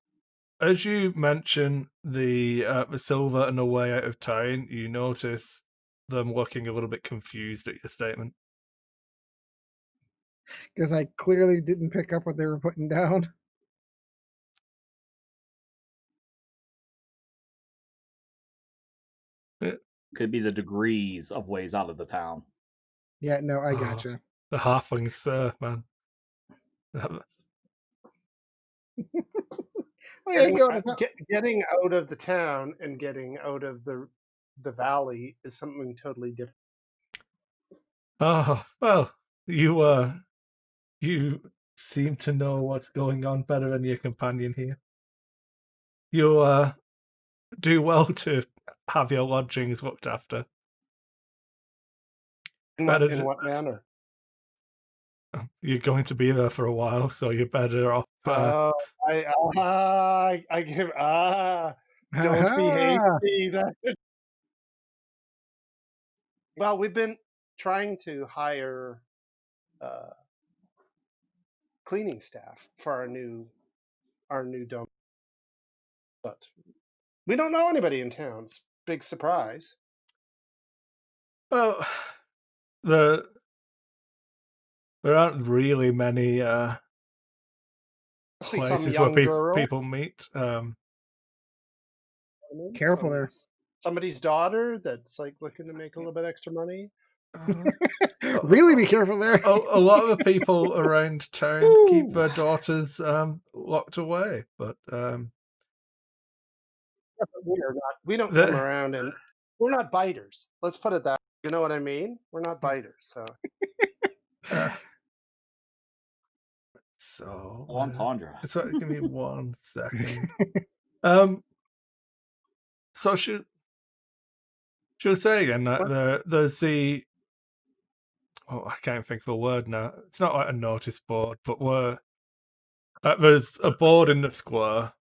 as you mention the silver and the way out of town, you notice them looking a little bit confused at your statement. Because I clearly didn't pick up what they were putting down. Could be the degrees of ways out of the town. Yeah, no, I Oh. gotcha. The halflings, man. Oh, yeah, getting out of the town and getting out of the valley is something totally different. Oh, well, you seem to know what's going on better than your companion here. You'll do well to have your lodgings looked after. In what manner? You're going to be there for a while, so you're better off. I give don't be hasty. Well, we've been trying to hire cleaning staff for our new dome, but we don't know anybody in town. It's a big surprise. Well, there aren't really many Must be some places where young girl. people meet. Careful there. Somebody's daughter that's like looking to make a little bit extra money. Really be careful there. A lot of the people around town keep their daughters locked away, but we don't come around, and we're not biters. Let's put it that way. You know what I mean? We're not biters. So so entendre. So give me 1 second. So she'll say again that there's the I can't think of a word now. It's not like a notice board, but there's a board in the square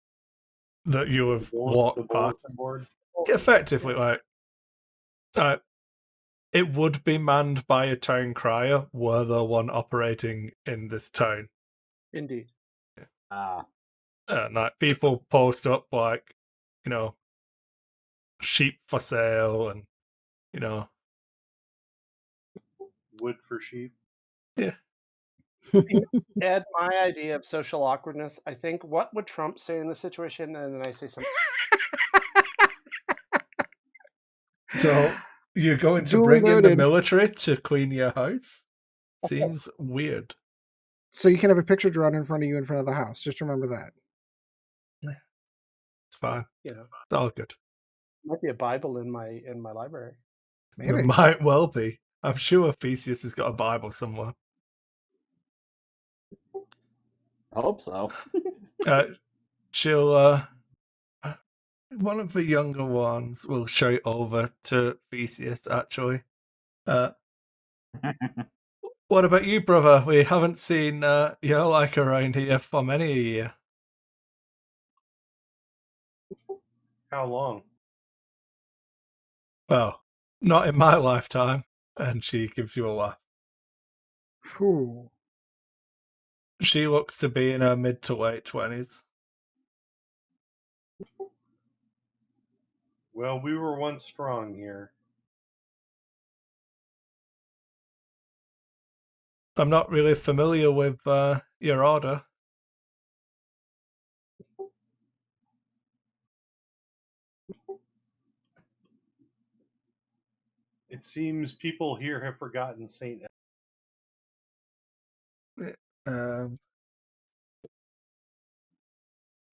that you have walked past. Board. Effectively, like it would be manned by a town crier, were the one operating in this town. Indeed. And like people post up like, sheep for sale and wood for sheep. Yeah. Ed, my idea of social awkwardness, I think, what would Trump say in this situation? And then I say something. So you're going to bring in the military to clean your house? Seems weird. So you can have a picture drawn in front of you in front of the house. Just remember that. It's fine. It's all good. Might be a Bible in my library. Maybe. It might well be. I'm sure Theseus has got a Bible somewhere. I hope so. She'll one of the younger ones will show it over to Theseus, actually. What about you, brother? We haven't seen your like around here for many a year. How long? Well, not in my lifetime. And she gives you a laugh. Whew. She looks to be in her mid to late 20s. Well, we were once strong here. I'm not really familiar with your order. It seems people here have forgotten Saint.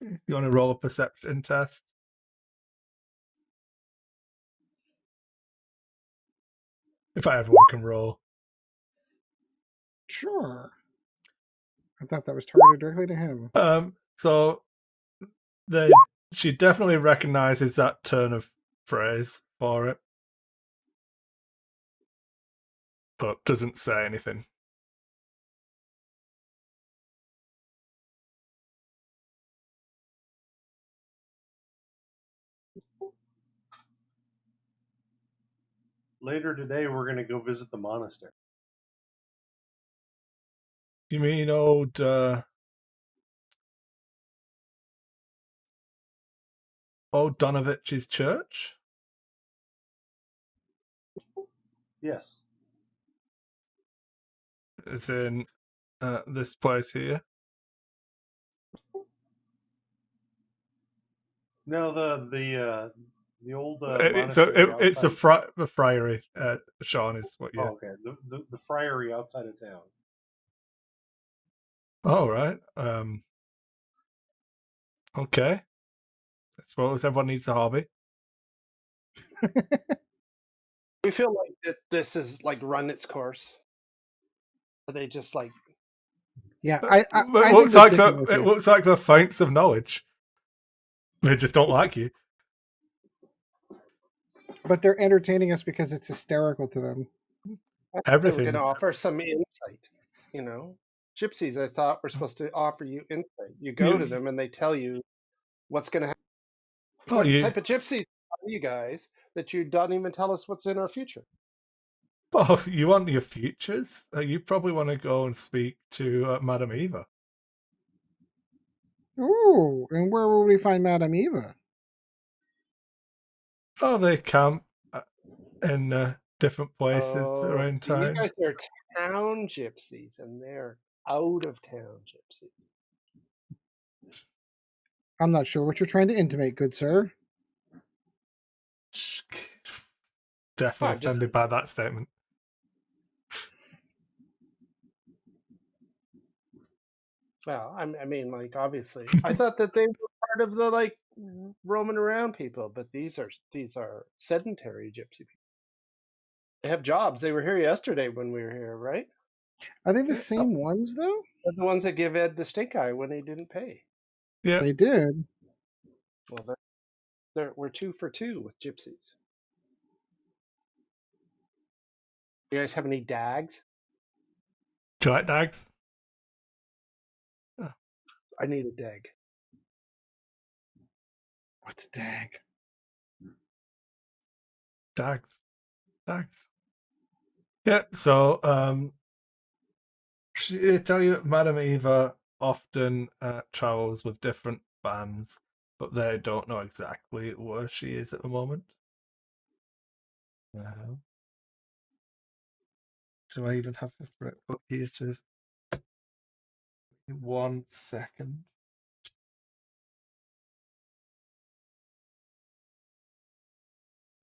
You want to roll a perception test? If everyone can roll. Sure. I thought that was targeted directly to him. So she definitely recognizes that turn of phrase for it, but doesn't say anything. Later today, we're going to go visit the monastery. You mean old Donovich's church? Yes. It's in this place here. No, the old It's the friary. Sean is what you. Oh, okay. The friary outside of town. Oh, right. Okay. I suppose everyone needs a hobby. We feel like that this is like run its course. Are they just like? Yeah, it looks like it looks like the founts of knowledge. They just don't like you. But they're entertaining us because it's hysterical to them. Everything. We're going to offer some insight. You know, gypsies. I thought were supposed to offer you insight. You go to them and they tell you what's going to happen. What type of gypsies are you guys that you don't even tell us what's in our future? Oh, you want your futures? You probably want to go and speak to Madame Eva. Ooh, and where will we find Madame Eva? Oh, they camp in different places around town. You guys are town gypsies, and they're out of town gypsies. I'm not sure what you're trying to intimate, good sir. Definitely offended by that statement. Well, I mean, like, obviously, I thought that they were part of the like roaming around people, but these are sedentary gypsy people. They have jobs. They were here yesterday when we were here, right? Are they the same ones though? They're the ones that give Ed the stink eye when he didn't pay. Yeah, they did. Well, we're 2 for 2 with gypsies. You guys have any dags? Do you like dags? Oh. I need a dag. What's a dag? Dags. Yeah, so I tell you, Madame Eva often travels with different bands, but they don't know exactly where she is at the moment. Do I even have the correct book here to 1 second?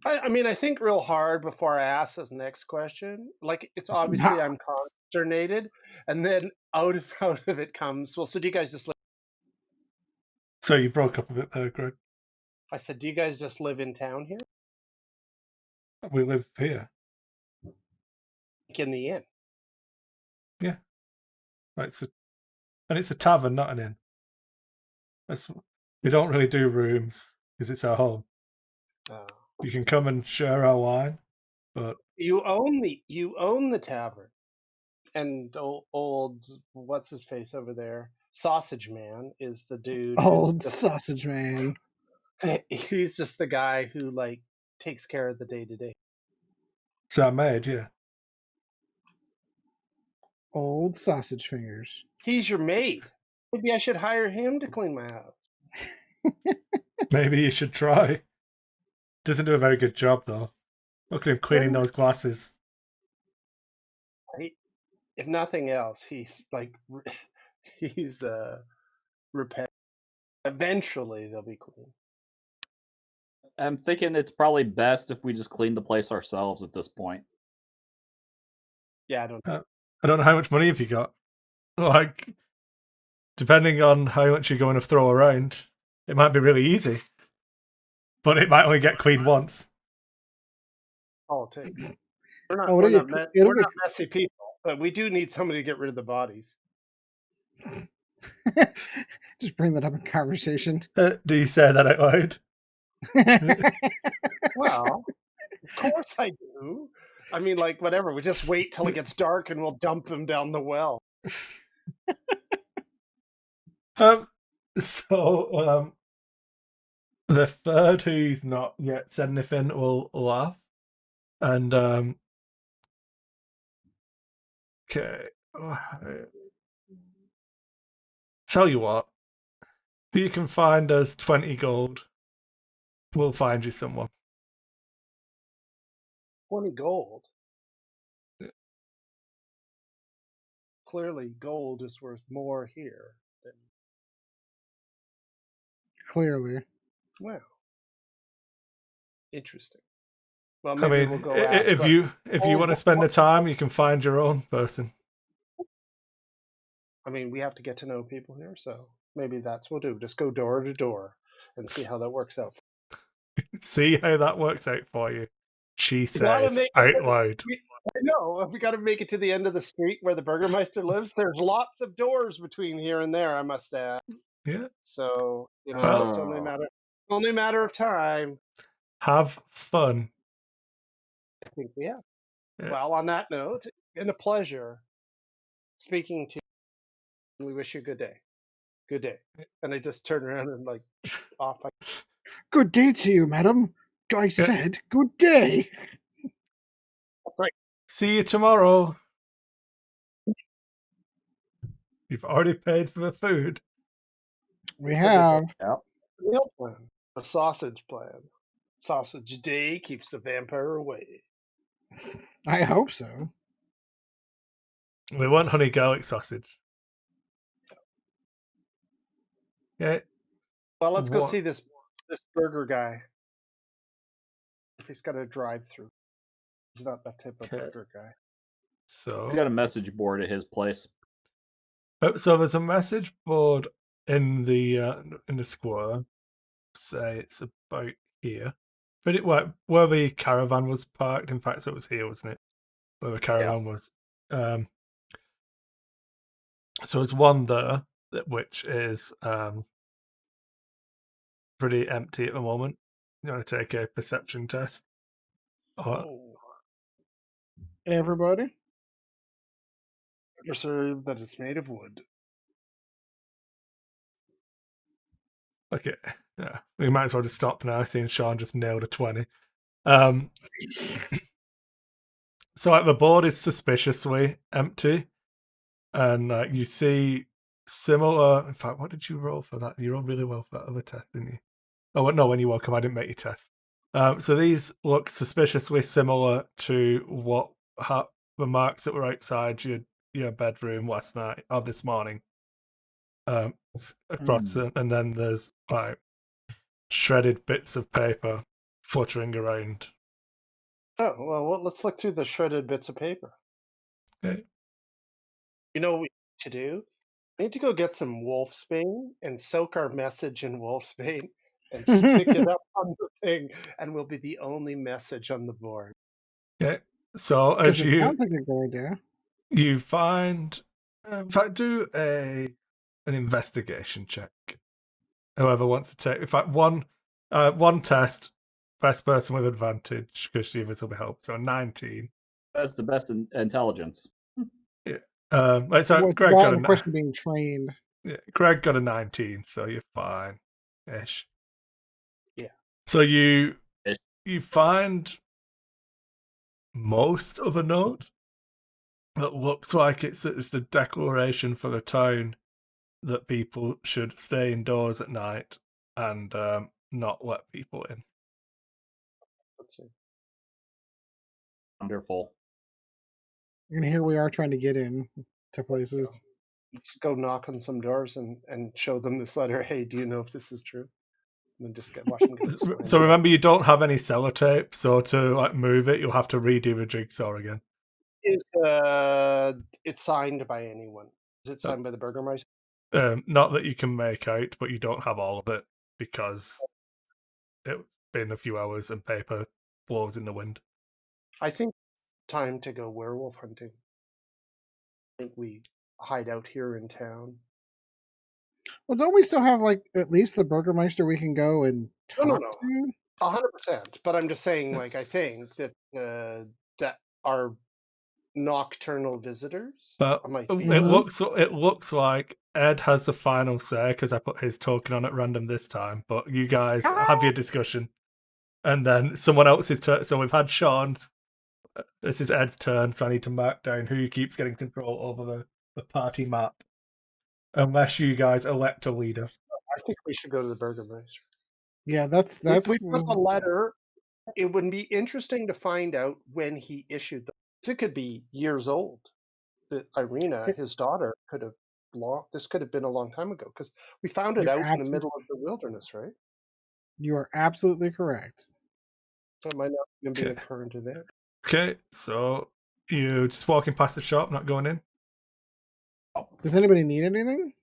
I mean, I think real hard before I ask this next question. Like, it's obviously I'm consternated, and then out of it comes, well, so do you guys just live? So you broke up a bit there, Greg. I said, do you guys just live in town here? We live here. Like in the inn? Yeah. Right, and it's a tavern, not an inn. We don't really do rooms because it's our home. You can come and share our wine, but you own the tavern, and old what's his face over there, Sausage Man, is the dude. Old Sausage Man. He's just the guy who like takes care of the day-to-day. It's our maid, yeah. Old Sausage Fingers. He's your maid. Maybe I should hire him to clean my house. Maybe you should try. Doesn't do a very good job though. Look at him cleaning those glasses. if nothing else, he's like he's repaired. Eventually, they'll be clean. I'm thinking it's probably best if we just clean the place ourselves at this point. Yeah, I don't. I don't know how much money have you got. Like, depending on how much you're going to throw around, it might be really easy, but it might only get cleaned once. Politics. We're not, Oh, we're it'll not, get- me- it'll we're get- not messy people, but we do need somebody to get rid of the bodies. Just bring that up in conversation. Do you say that out loud? Well, of course I do. I mean, like, whatever. We just wait till it gets dark and we'll dump them down the well. So the third who's not yet said anything will laugh, and okay. Tell you what, if you can find us 20 gold, we'll find you someone. 20 gold. Yeah. Clearly, gold is worth more here than. Clearly. Well, interesting. Well, I maybe mean, we'll go ask. if you want to spend the time, you can find your own person. I mean, we have to get to know people here, so maybe that's what we'll do. Just go door to door and see how that works out. See how that works out for you. She gotta says make- out loud. I know. If we got to make it to the end of the street where the Burgermeister lives, there's lots of doors between here and there, I must add. Yeah. So, Well- it's only a matter of time. Have fun. I think we have. Yeah. Well, on that note, it's been a pleasure speaking to you. We wish you a good day. Good day. And I just turned around and like off. Good day to you, madam. I said good day. See you tomorrow. You've already paid for the food. We have. Meal plan. A sausage plan. Sausage day keeps the vampire away. I hope so. We want honey garlic sausage. Yeah. Well, let's go What? see this burger guy. If he's got a drive-through. He's not that type of Okay. burger guy. So We got a message board at his place. So there's a message board in the square. Say it's about here. But where the caravan was parked. In fact, so it was here, wasn't it? Where the caravan was. So there's one there, which is pretty empty at the moment. You want to take a perception test? Everybody? Preserve that it's made of wood. Okay. Yeah. We might as well just stop now, seeing Sean just nailed a 20. So like, the board is suspiciously empty. And you see similar. In fact, what did you roll for that? You rolled really well for that other test, didn't you? Oh no, when you woke up, I didn't make you test. So these look suspiciously similar to what the marks that were outside your bedroom last night or this morning. Across it, and then there's like shredded bits of paper fluttering around. Oh, well, let's look through the shredded bits of paper. Okay. You know what we need to do? We need to go get some wolfsbane and soak our message in wolfsbane and stick it up on the thing, and we'll be the only message on the board. Okay. So as Sounds like a good idea. you find, in fact, do an investigation check. Whoever wants to take, in fact, one test, best person with advantage because the others will be helped. So 19. That's the best intelligence. So Well, Greg it's got a question being trained. Greg got a 19, so you're fine, ish. Yeah. So you find most of a note that looks like it's just a declaration for the town that people should stay indoors at night and not let people in. Let's see. Wonderful. And here we are trying to get in to places. Let's go knock on some doors and show them this letter. Hey, do you know if this is true? And then just watch them get slammed. So remember, you don't have any sellotape, so to like move it, you'll have to redo the jigsaw again. Is it signed by anyone? Is it signed by the Burgermeister? Not that you can make out, but you don't have all of it because it's been a few hours and paper blows in the wind. I think it's time to go werewolf hunting. I think we hide out here in town. Well, don't we still have like at least the Burgermeister we can go and talk No. to? 100%. But I'm just saying, like, I think that that our nocturnal visitors But might be it looks like Ed has the final say because I put his token on at random this time. But you guys have your discussion, and then someone else's turn. So we've had Sean's. This is Ed's turn, so I need to mark down who keeps getting control over the party map, unless you guys elect a leader. I think we should go to the Burgermeister. Yeah, that's We put the letter. It would be interesting to find out when he issued them. It could be years old. That Irina, his daughter, could have this could have been a long time ago because we found it out in the middle of the wilderness, right? You are absolutely correct. So it might not even be a current event. Okay, so you just walking past the shop, not going in. Does anybody need anything?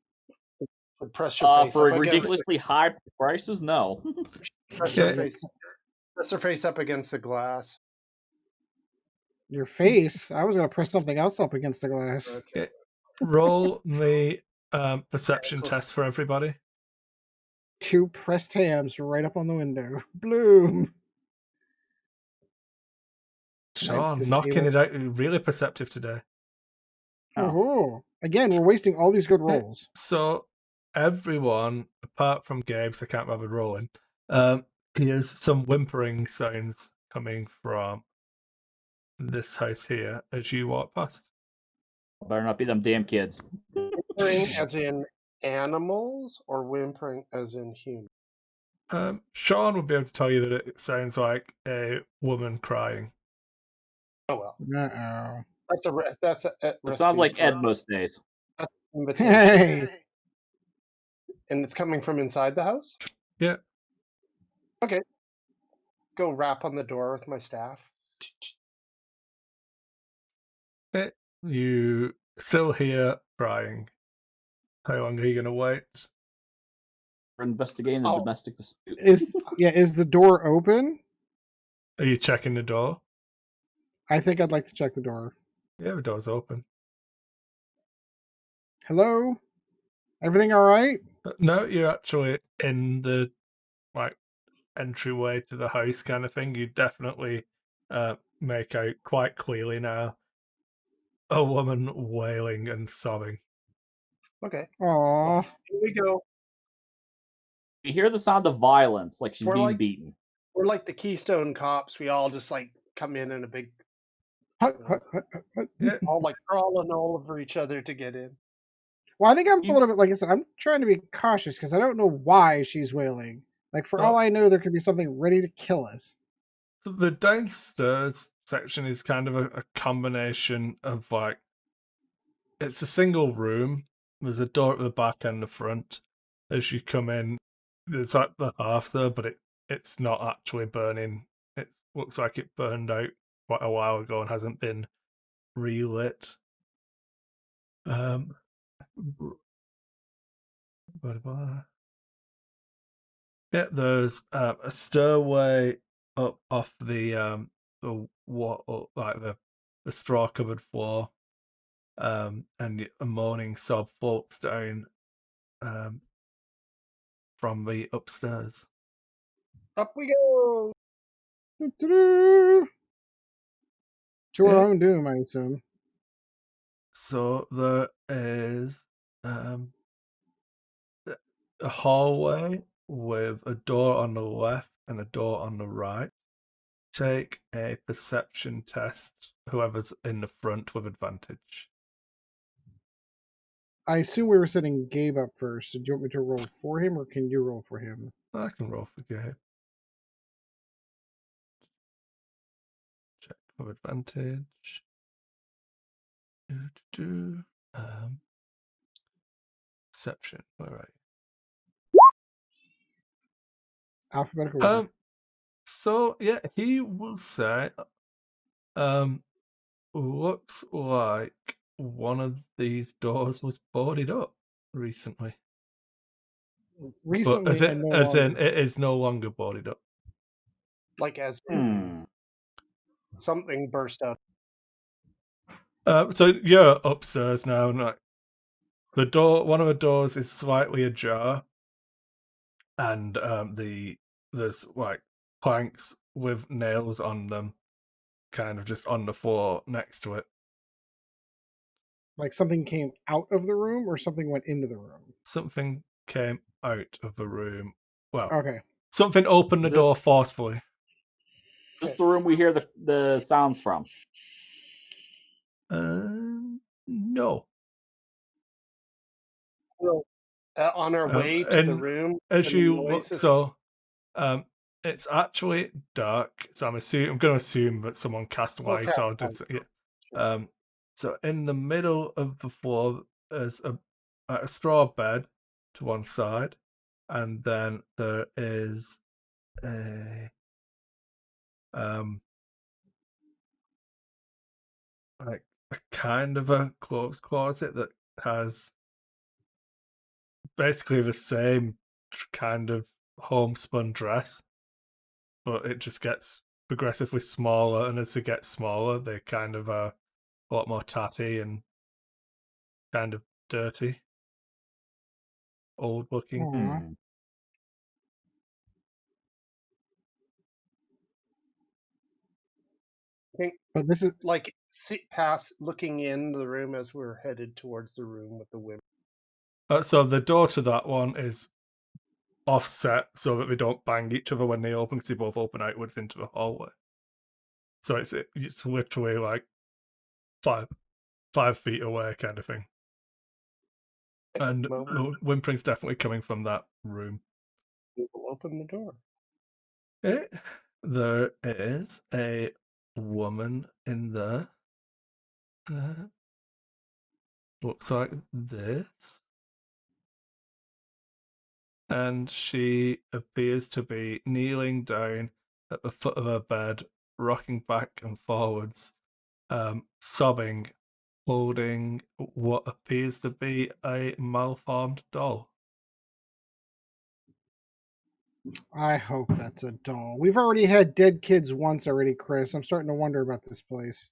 Press your face for up ridiculously high prices, no. Press your face up against the glass. Your face? I was going to press something else up against the glass. Okay. Roll the perception test for everybody. 2 pressed hams right up on the window. Bloom. Sean, knocking it out. Really perceptive today. Oh. Again, we're wasting all these good rolls. So everyone, apart from Gabe's, I can't remember rolling, hears some whimpering sounds coming from this house here as you walk past. Better not be them damn kids. Whimpering as in animals or whimpering as in human? Sean would be able to tell you that it sounds like a woman crying. Oh well. Uh-oh. That's a It sounds like Ed most days. Hey! And it's coming from inside the house? Yeah. Okay. Go rap on the door with my staff. You still hear crying. How long are you going to wait? We're investigating a domestic dispute. Is the door open? Are you checking the door? I think I'd like to check the door. Yeah, the door's open. Hello? Everything all right? No, you're actually in the entryway to the house kind of thing. You definitely make out quite clearly now a woman wailing and sobbing. Okay. Aww. Here we go. You hear the sound of violence, like she's being beaten. We're like the Keystone Cops. We all just like come in a big, all like crawling all over each other to get in. Well, I think I'm a little bit, like I said, I'm trying to be cautious because I don't know why she's wailing. Like, for all I know, there could be something ready to kill us. So the downstairs section is kind of a combination of like, it's a single room. There's a door at the back and the front. As you come in, there's like the hearth there, but it's not actually burning. It looks like it burned out quite a while ago and hasn't been relit. Yeah, there's a stairway up off the straw covered floor, and a moaning sob floats down from the upstairs. Up we go. To our own doom, I assume. So there is a hallway with a door on the left and a door on the right. Take a perception test, whoever's in the front with advantage. I assume we were setting Gabe up first. So do you want me to roll for him, or can you roll for him? I can roll for Gabe. Check with advantage. Perception. All right. Alphabetical order. So yeah, he will say, looks like one of these doors was boarded up recently. Recently, But and no as in longer. it is no longer boarded up. Like as something burst out. So you're upstairs now, and like the door, one of the doors is slightly ajar, and there's like planks with nails on them, kind of just on the floor next to it. Like something came out of the room, or something went into the room. Something came out of the room. Well, Okay. something opened the Is this- door forcefully. Is this the room we hear the sounds from? No. Well, on our way to the room, as and the you look, noises- so it's actually dark. So I'm going to assume that someone cast light Okay. or did. Yeah. So in the middle of the floor, there's a straw bed to one side, and then there is a like a kind of a clothes closet that has basically the same kind of homespun dress, but it just gets progressively smaller, and as it gets smaller, they kind of are a lot more tatty and kind of dirty, old looking. But this is like past looking in the room as we're headed towards the room with the women. So the door to that one is offset so that they don't bang each other when they open, because they both open outwards into the hallway. So it's literally like 5 feet away, kind of thing. And the whimpering's definitely coming from that room. People open the door. There is a woman in there. Looks like this. And she appears to be kneeling down at the foot of her bed, rocking back and forwards, sobbing, holding what appears to be a malformed doll. I hope that's a doll. We've already had dead kids once already, Chris. I'm starting to wonder about this place.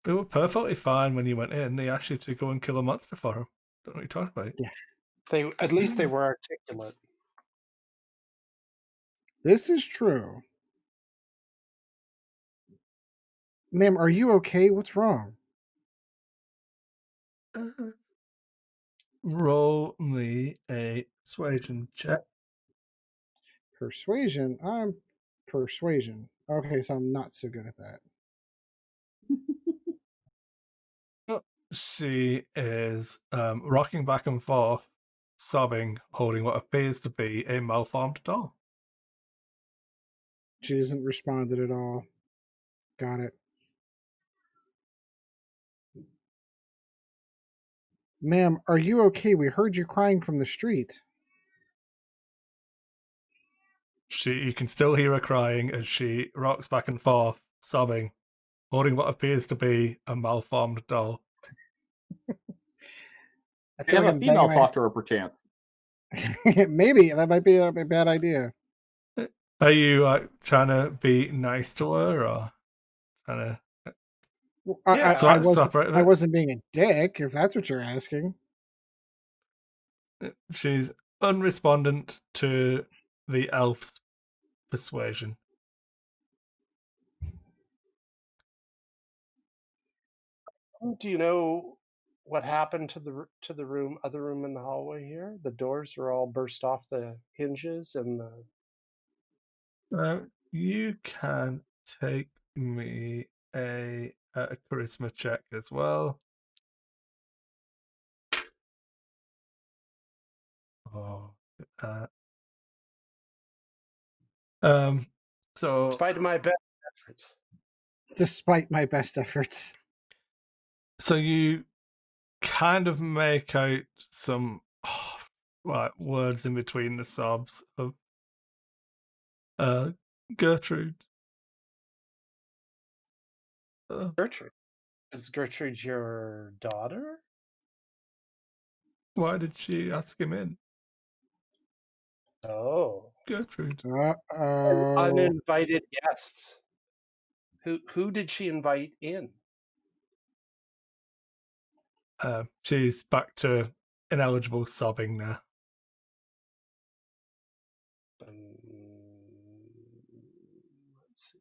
They were perfectly fine when you went in. They asked you to go and kill a monster for them. Don't know what you're talking about. Yeah. At least they were articulate. This is true. Ma'am, are you okay? What's wrong? Roll me a persuasion check. Persuasion? I'm persuasion. Okay, so I'm not so good at that. She is rocking back and forth, sobbing, holding what appears to be a malformed doll. She hasn't responded at all. Got it. Ma'am, are you okay? We heard you crying from the street. You can still hear her crying as she rocks back and forth, sobbing, holding what appears to be a malformed doll. I Could have like a female talk to her, perchance. Maybe that might be a bad idea. Are you trying to be nice to her, or trying to? I wasn't being a dick, if that's what you're asking. She's unrespondent to the elf's persuasion. Do you know what happened to the other room in the hallway here? The doors are all burst off the hinges, and you can take me a charisma check as well. Oh, so despite my best efforts. Despite my best efforts. So you kind of make out some like words in between the sobs of Gertrude. Gertrude. Is Gertrude your daughter? Why did she ask him in? Oh. Gertrude. Uninvited guests. Who did she invite in? She's back to ineligible sobbing now. Let's see.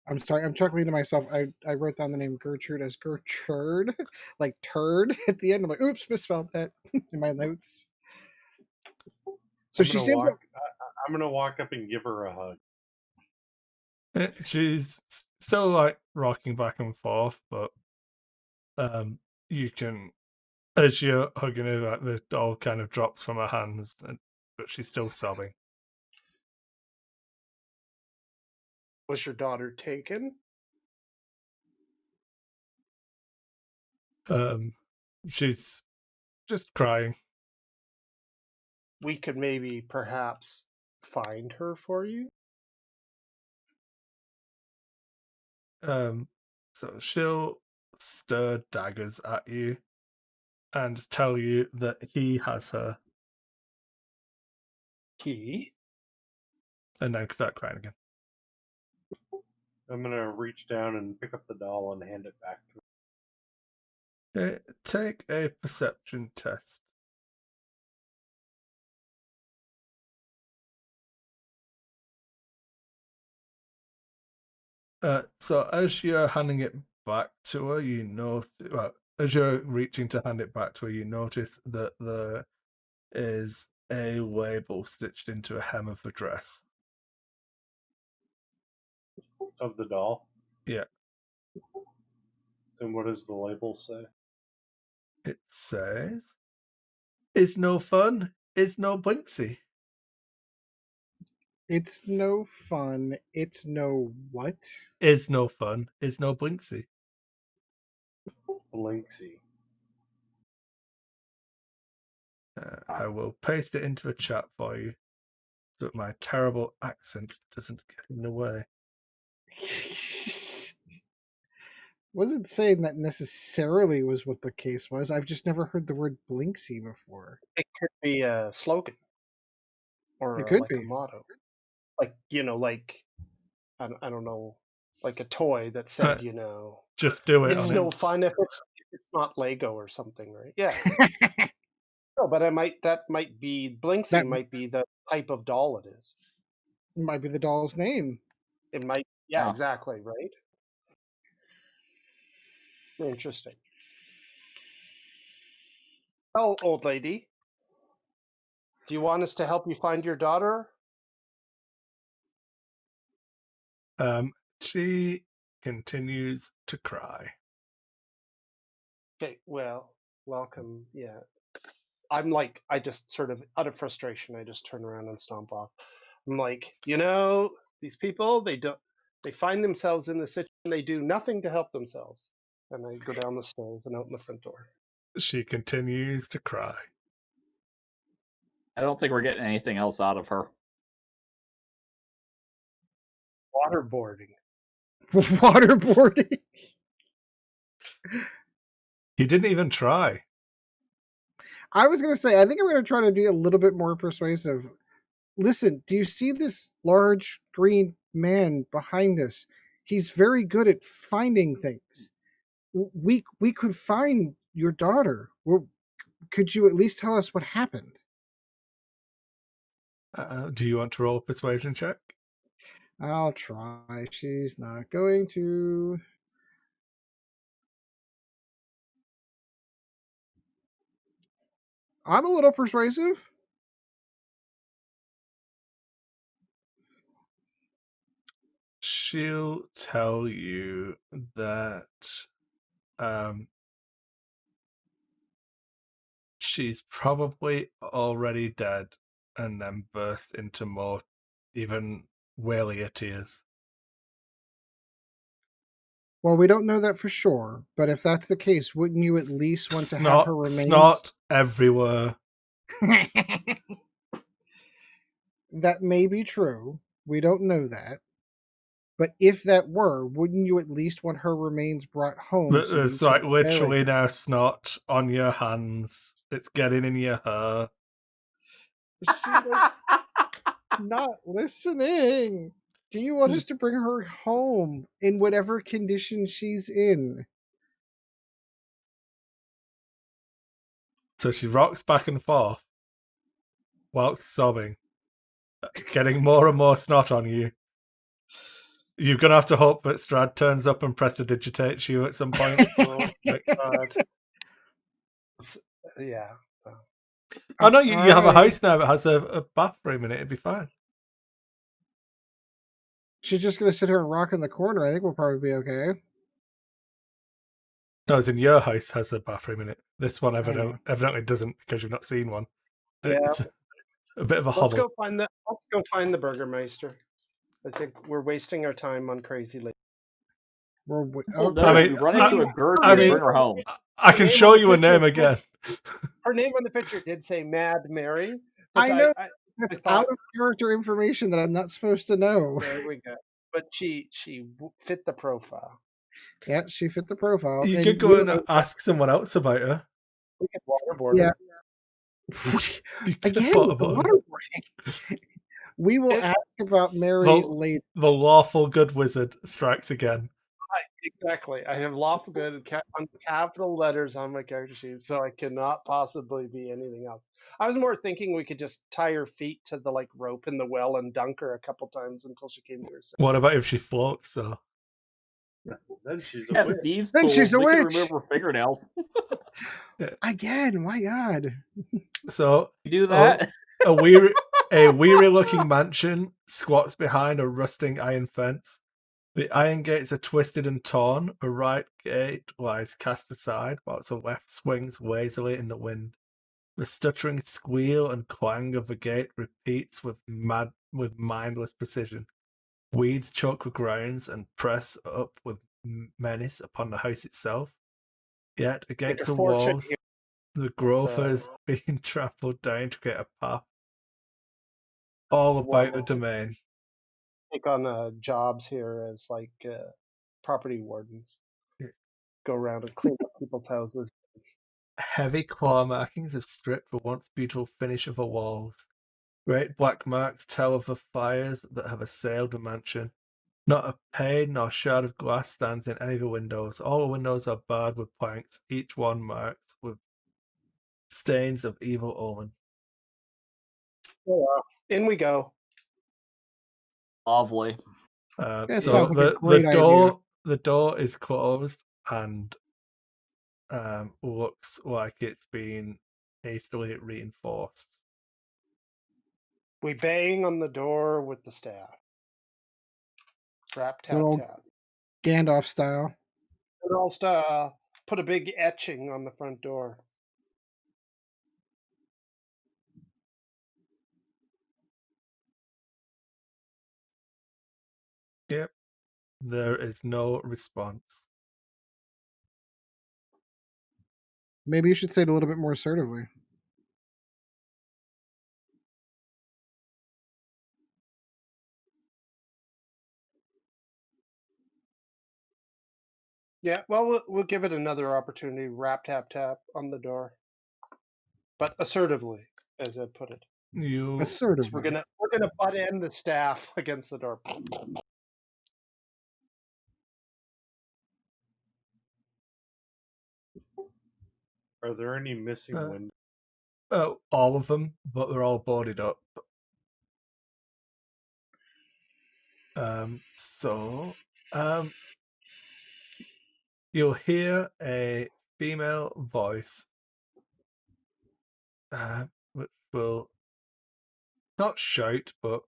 I'm sorry, I'm chuckling to myself. I wrote down the name Gertrude as Gertrude, like turd at the end. I'm like, oops, misspelled that in my notes. So she seems. I'm gonna walk up and give her a hug. She's still like rocking back and forth, but you can, as you're hugging her, like the doll kind of drops from her hands, but she's still sobbing. Was your daughter taken? She's just crying. We could maybe perhaps find her for you. So she'll stir daggers at you and tell you that he has her, He? and then start crying again. I'm gonna reach down and pick up the doll and hand it back to her. Okay, take a perception test. So as you're handing it back to her, you know, as you're reaching to hand it back to her, you notice that there is a label stitched into a hem of the dress. Of the doll? Yeah. And what does the label say? It says, "It's no fun, it's no Blinksy." It's no fun. It's no what? Is no fun, is no Blinksy. Blinksy. I will paste it into a chat for you so that my terrible accent doesn't get in the way. Wasn't saying that necessarily was what the case was. I've just never heard the word Blinksy before. It could be a slogan. Or It could like be. a motto. Like, like, I don't know, like a toy that said, just do it. It's no fun if it's not Lego or something, right? Yeah. No, but that might be Blinksy might be the type of doll it is. It might be the doll's name. It might, yeah, exactly, right? Interesting. Oh, old lady, do you want us to help you find your daughter? She continues to cry. Okay, well, welcome. Yeah. I'm like, I just sort of, out of frustration, I just turn around and stomp off. I'm like, these people, they find themselves in the situation, they do nothing to help themselves. And I go down the stairs and out in the front door. She continues to cry. I don't think we're getting anything else out of her. Waterboarding. Waterboarding? He didn't even try. I was going to say, I think I'm going to try to be a little bit more persuasive. Listen, do you see this large green man behind us? He's very good at finding things. We could find your daughter. Could you at least tell us what happened? Do you want to roll a persuasion check? I'll try. She's not going to. I'm a little persuasive. She'll tell you that she's probably already dead and then burst into more even wailing her tears. Well, we don't know that for sure, but if that's the case, wouldn't you at least want to have Snot, her remains? snot everywhere. That may be true. We don't know that. But if that were, wouldn't you at least want her remains brought home? So There's you like could bury literally her? now snot on your hands. It's getting in your hair. She was not listening. Do you want us to bring her home in whatever condition she's in? So she rocks back and forth whilst sobbing, getting more and more snot on you. You're going to have to hope that Strad turns up and prestidigitates you at some point. Oh my god. Yeah. Oh no, you have a Alright. house now that has a bathroom in it. It'd be fine. She's just going to sit here and rock in the corner. I think we'll probably be okay. No, as in your house has a bathroom in it. This one know. evidently doesn't because you've not seen one. Yeah. It's a bit of a Let's hobble. go find the Burgermeister. I think we're wasting our time on Crazy Lady. We're So okay. no, I mean, you run into a Gurk I and mean- bring her home. I can name show on the you a name picture. again. Her name on the picture did say Mad Mary. but I know. I That's thought- out of character information that I'm not supposed to know. there we go. But she fit the profile. Yeah, she fit the profile. You and could go we and don't ask someone else about her. We can waterboard Yeah. her. You could Again, thought with the about it. waterboarding. We will It- ask about Mary Well- later. The lawful good wizard strikes again. Exactly. I have lawful good on capital letters on my character sheet, so I cannot possibly be anything else. I was more thinking we could just tie her feet to the rope in the well and dunk her a couple times until she came to her senses. What about if she floats? So Then she's a Yeah, witch. thieves' Then tools. she's a We can witch. remove her fingernails. Again, my God. so You do that. a weary looking mansion squats behind a rusting iron fence. The iron gates are twisted and torn. A right gate lies cast aside, whilst the left swings lazily in the wind. The stuttering squeal and clang of the gate repeats with mindless precision. Weeds choke the grounds and press up with menace upon the house itself. Yet against a the fortune walls, here. the growth is being trampled down to create a path all about the Walls. domain. Take on jobs here as property wardens. Yeah. Go around and clean up people's houses. Heavy claw markings have stripped the once beautiful finish of the walls. Great black marks tell of the fires that have assailed the mansion. Not a pane nor shard of glass stands in any of the windows. All the windows are barred with planks, each one marked with stains of evil omen. In we go. Lovely. That So sounds like a the great the door is closed and looks like it's been hastily reinforced. We bang on the door with the staff. Trap, tap, Good old- tap. Gandalf style. Good old style. Put a big etching on the front door. Yep. There is no response. Maybe you should say it a little bit more assertively. Yeah, well, we'll give it another opportunity. Rap, tap, tap on the door, but assertively, as I put it. You Assertively. We're gonna butt end the staff against the door. Are there any missing windows? all of them, but they're all boarded up. You'll hear a female voice, which will not shout, but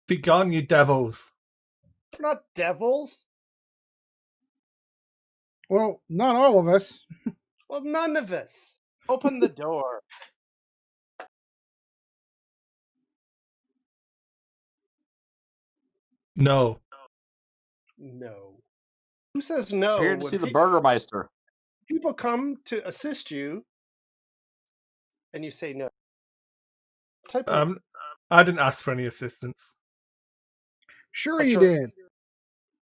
"Begone, you devils!" We're not devils. Well, not all of us. Well, none of us. Open the door. No. No. Who says no? We're here to see the Burgermeister. People come to assist you, and you say no. Type of, I didn't ask for any assistance. Sure, But you you're- did.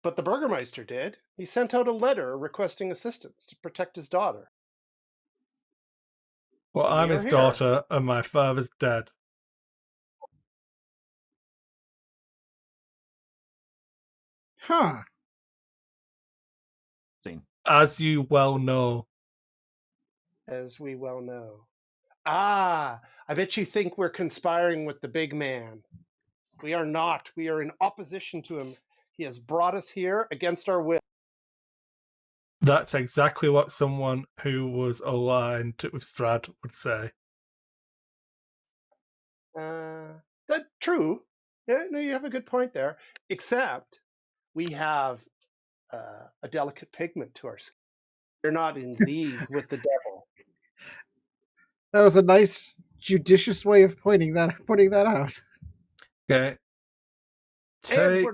but the Burgermeister did. He sent out a letter requesting assistance to protect his daughter. Well, And I'm we are his here. daughter, and my father's dead. Huh. Scene. As you well know. As we well know. I bet you think we're conspiring with the big man. We are not. We are in opposition to him. He has brought us here against our will. That's exactly what someone who was aligned with Strad would say. That's true. Yeah, no, you have a good point there. Except we have a delicate pigment to our skin. We're not in league with the devil. That was a nice, judicious way of pointing that out. Okay. And we're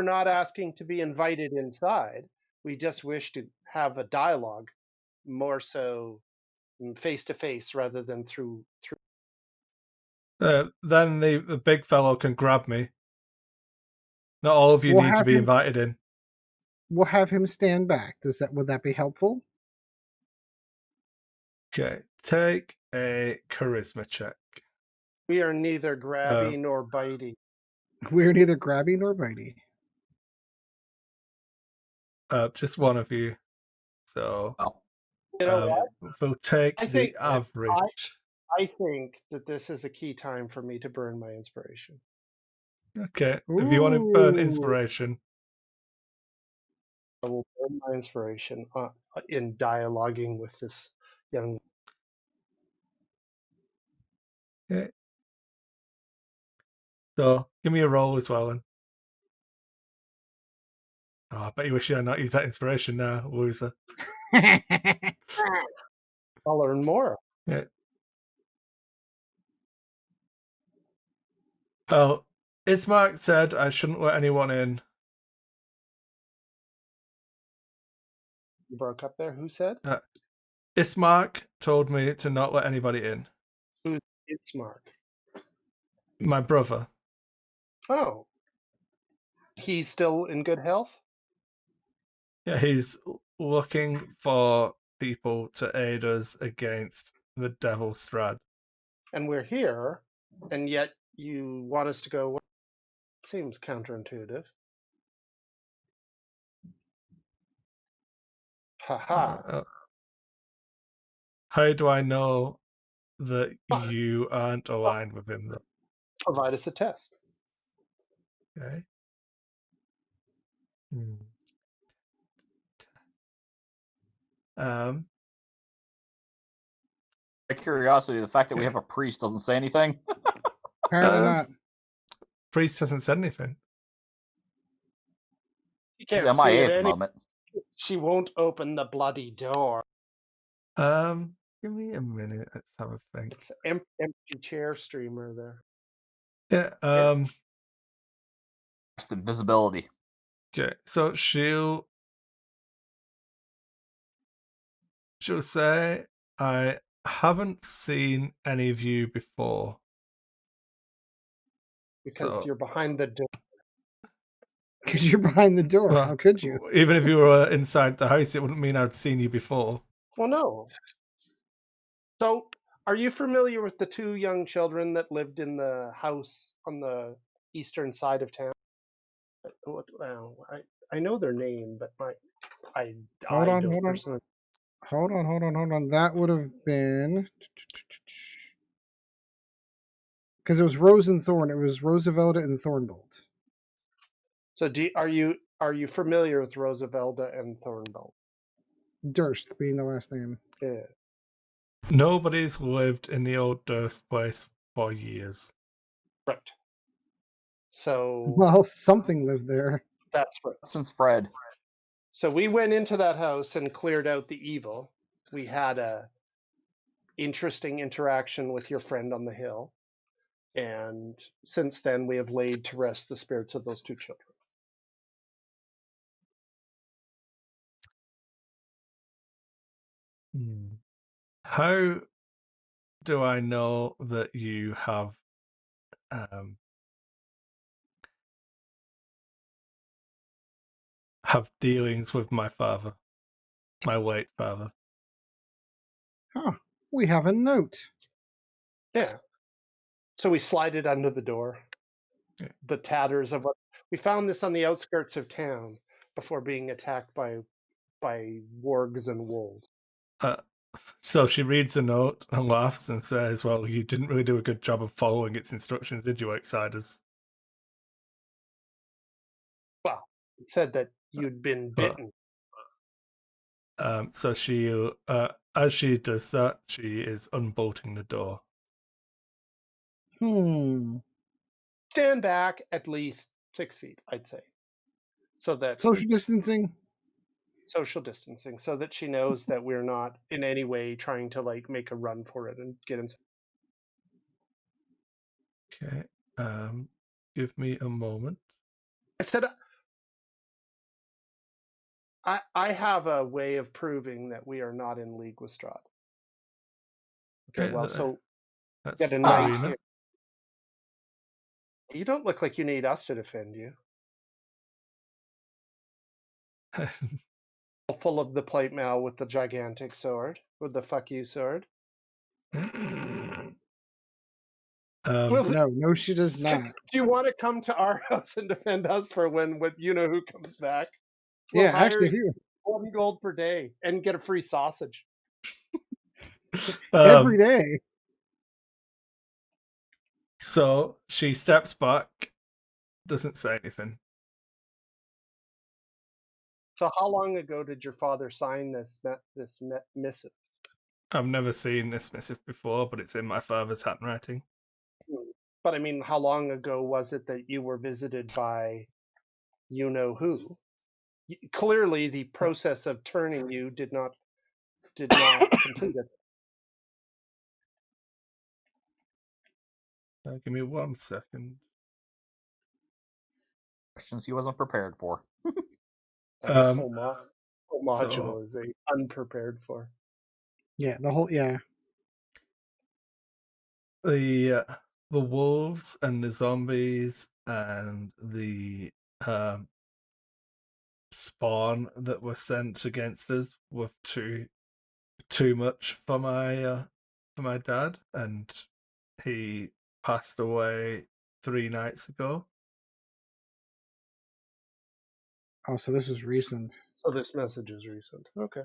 not asking to be invited inside. We just wish to have a dialogue, more so face to face rather than through. Then the big fellow can grab me. Not all of you We'll need to have be him- invited in. We'll have him stand back. Would that be helpful? Okay. Take a charisma check. We are neither grabby nor bitey. We're neither grabby nor bitey. Just one of you. So Oh. You know what? we'll take I the think- average. I think that this is a key time for me to burn my inspiration. Okay. If you want to burn Ooh. inspiration. I will burn my inspiration in dialoguing with this young. Okay. So give me a roll as well. Oh, I bet you wish you had not used that inspiration now, loser. I'll learn more. Yeah. Oh, Ismark said I shouldn't let anyone in. You broke up there. Who said? Ismark told me to not let anybody in. It's Mark. My brother. Oh. He's still in good health? Yeah, he's looking for people to aid us against the Devil Strad. And we're here, and yet you want us to go. Seems counterintuitive. Haha. How do I know that you aren't aligned with him? Though? Provide us a test. Okay. Out of curiosity, the fact that we have a priest doesn't say anything. Apparently not. Priest hasn't said anything. You He's can't see MIA it at the any. moment. She won't open the bloody door. Give me a minute. Let's have a think. It's empty chair streamer there. Yeah. Just invisibility. Okay. So she'll say, I haven't seen any of you before. Because So- you're behind the door. Because you're behind the door. Well, How could you? Even if you were inside the house, it wouldn't mean I'd seen you before. Well, no. So, are you familiar with the two young children that lived in the house on the eastern side of town? I know their name, but I Hold on, don't hold on. personally. Hold on. That would have been because it was Rose and Thorn. It was Roosevelda and Thornbolt. So, are you familiar with Roosevelda and Thornbolt? Durst being the last name. Yeah. Nobody's lived in the old Durst place for years. Right. So Well, something lived there. that's right. Since Fred. So we went into that house and cleared out the evil. We had a interesting interaction with your friend on the hill. And since then, we have laid to rest the spirits of those two children. How do I know that you have dealings with my father, my late father? Huh. We have a note. Yeah. So we slide it under the door. Yeah. The tatters of what we found this on the outskirts of town before being attacked by wargs and wolves. So she reads the note and laughs and says, "Well, you didn't really do a good job of following its instructions, did you, Outsiders?" Well, it said that you'd been bitten. So she, as she does that, she is unbolting the door. Stand back at least 6 feet, I'd say, so that social distancing, so that she knows that we're not in any way trying to like make a run for it and get inside. Okay. Give me a moment. I said, I have a way of proving that we are not in league with Strahd. Okay, well, so that's get a knight Arena. here. You don't look like you need us to defend you. Full of the plate mail with the gigantic sword, with the fuck you sword. No, she does not. Do you want to come to our house and defend us for when you know who comes back? Yeah, actually, if you $1 gold per day and get a free sausage every day. So she steps back, doesn't say anything. So how long ago did your father sign this missive? I've never seen this missive before, but it's in my father's handwriting. But I mean, how long ago was it that you were visited by you know who? Clearly, the process of turning you did not complete it. Give me 1 second. Questions he wasn't prepared for. This whole module is unprepared for. Yeah, The wolves and the zombies and the spawn that were sent against us were too much for my dad, and he passed away 3 nights ago. Oh, so this was recent. So this message is recent. Okay.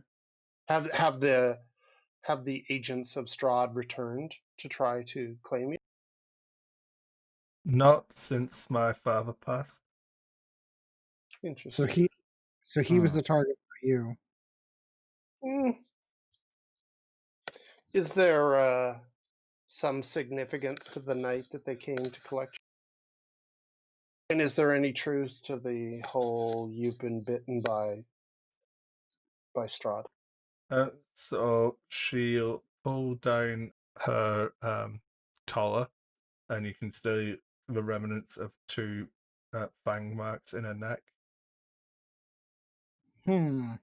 Have the agents of Strahd returned to try to claim you? Not since my father passed. Interesting. So he was the target for you. Is there some significance to the night that they came to collect you? And is there any truth to the whole you've been bitten by Strahd? So she'll pull down her collar, and you can still see the remnants of 2 fang marks in her neck. Well,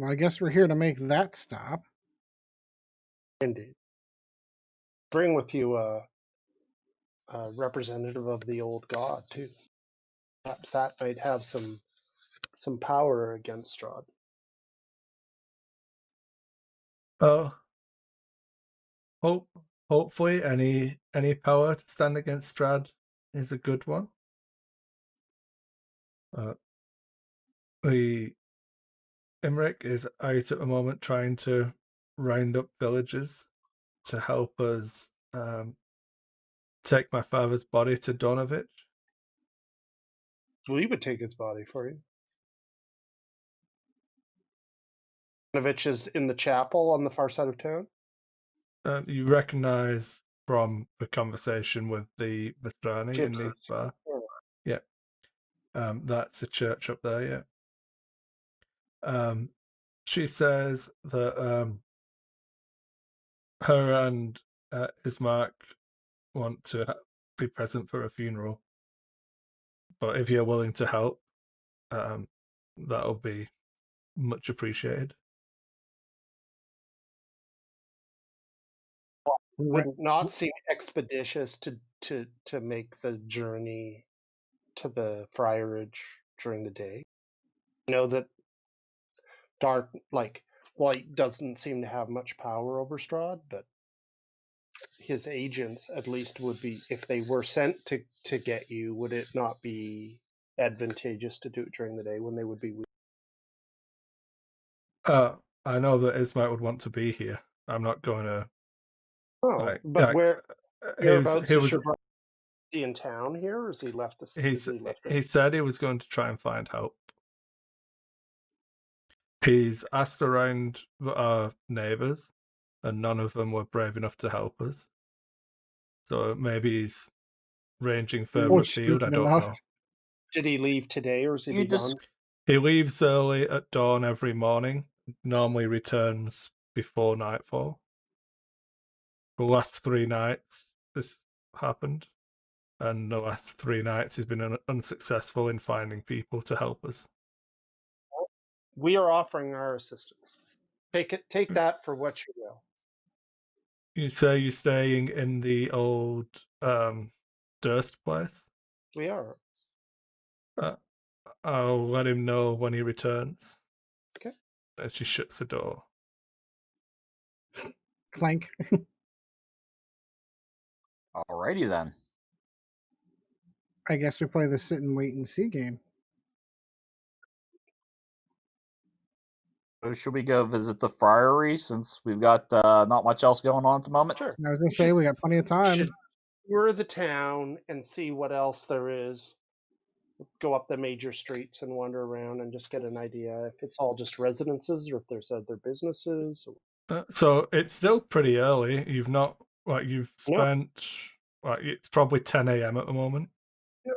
I guess we're here to make that stop. Indeed. Bring with you a representative of the old god too. Perhaps that might have some power against Strahd. Hopefully any power to stand against Strahd is a good one. Imric is out at the moment trying to round up villagers to help us take my father's body to Donovich. We would take his body for you. Donovich is in the chapel on the far side of town. You recognize from the conversation with the Vestrani in the bar. Yeah. That's a church up there, yeah. She says that her and Ismark want to be present for a funeral, but if you're willing to help, that'll be much appreciated. Right. Would not seem expeditious to make the journey to the friarage during the day. I know that dark light doesn't seem to have much power over Strahd, but his agents at least would be, if they were sent to get you, would it not be advantageous to do it during the day when they would be? I know that Ismark would want to be here. I'm not going to. But whereabouts he is was. your brother? Is he in town here, or has he left the? He said he was going to try and find help. He's asked around our neighbours, and none of them were brave enough to help us. So maybe he's ranging further afield. I don't know. Did he leave today, or is he gone? He leaves early at dawn every morning. Normally returns before nightfall. The last 3 nights this happened, and the last 3 nights he's been unsuccessful in finding people to help us. We are offering our assistance. Take that for what you will. You say you're staying in the old Durst place? We are. I'll let him know when he returns. Okay. And she shuts the door. Clank. Alrighty then. I guess we play the sit and wait and see game. Should we go visit the friary since we've got not much else going on at the moment? Sure. I was going to say we got plenty of time. Should tour the town and see what else there is. Go up the major streets and wander around and just get an idea if it's all just residences or if there's other businesses. So it's still pretty early. You've not you've spent it's probably 10 a.m. at the moment. Yep.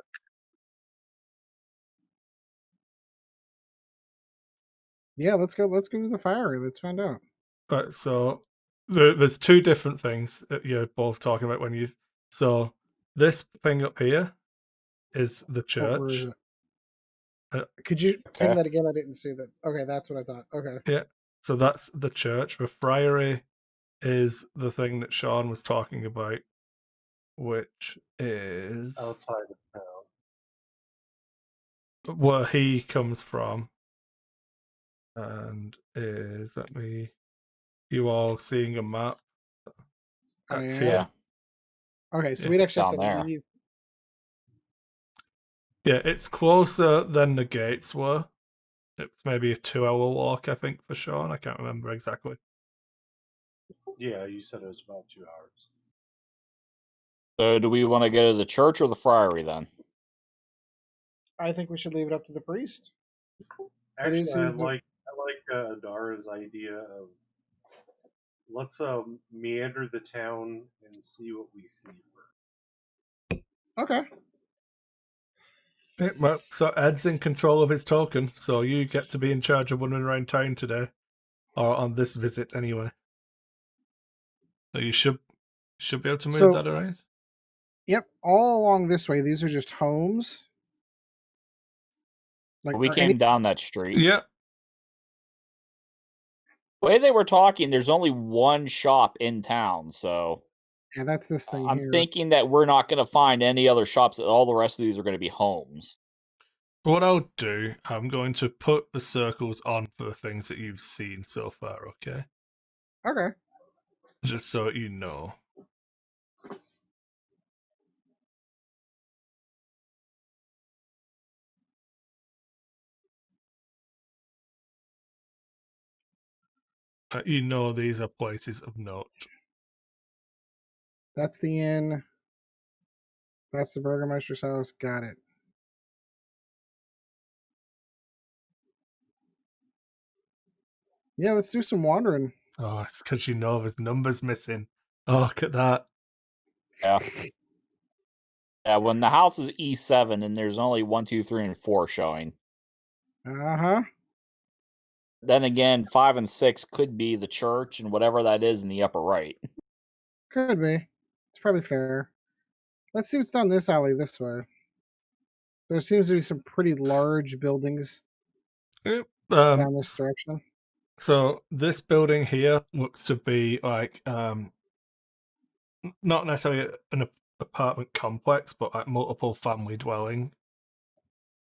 Yeah, let's go to the friary. Let's find out. But so there's 2 different things that you're both talking about when you. So this thing up here is the church. Could you ping that again? I didn't see that. Okay, that's what I thought. Okay. Yeah. So that's the church. The friary is the thing that Sean was talking about, which is outside of town, where he comes from, and is you all seeing a map? That's here. Okay, so we'd actually have to there. leave. Yeah, it's closer than the gates were. It was maybe a 2-hour walk, I think, for Sean. I can't remember exactly. Yeah, you said it was about 2 hours. So do we want to go to the church or the friary then? I think we should leave it up to the priest. Actually, I like Adara's idea of let's meander the town and see what we see first. Okay. Yeah, well, so Ed's in control of his token, so you get to be in charge of wandering around town today, or on this visit anyway. So you should be able to move that around. Yep, all along this way. These are just homes. We came down that street. Yeah. The way they were talking, there's only one shop in town, so yeah, that's this thing. I'm thinking that we're not going to find any other shops. All the rest of these are going to be homes. What I'll do, I'm going to put the circles on for the things that you've seen so far, okay? Okay. Just so you know. You know these are places of note. That's the inn. That's the Burgermeister's house. Got it. Yeah, let's do some wandering. Oh, it's because you know there's numbers missing. Oh, look at that. Yeah. Yeah, when the house is E7 and there's only 1, 2, 3, and 4 showing. Uh-huh. Then again, 5 and 6 could be the church and whatever that is in the upper right. Could be. It's probably fair. Let's see what's down this alley this way. There seems to be some pretty large buildings Yep. down this direction. So this building here looks to be like not necessarily an apartment complex, but like multiple family dwelling.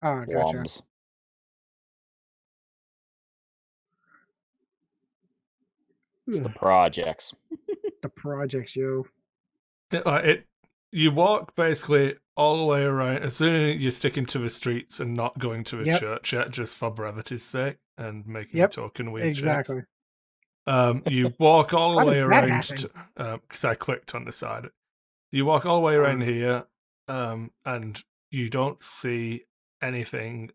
Ah, gotcha. Slums. It's the projects. The projects, yo. You walk basically all the way around. As soon as you're sticking to the streets and not going to a Yep. church yet, just for brevity's sake, and making Yep, token weed exactly. You walk all the How way did that around happen? because I clicked on the side. You walk all the way around here, and you don't see anything.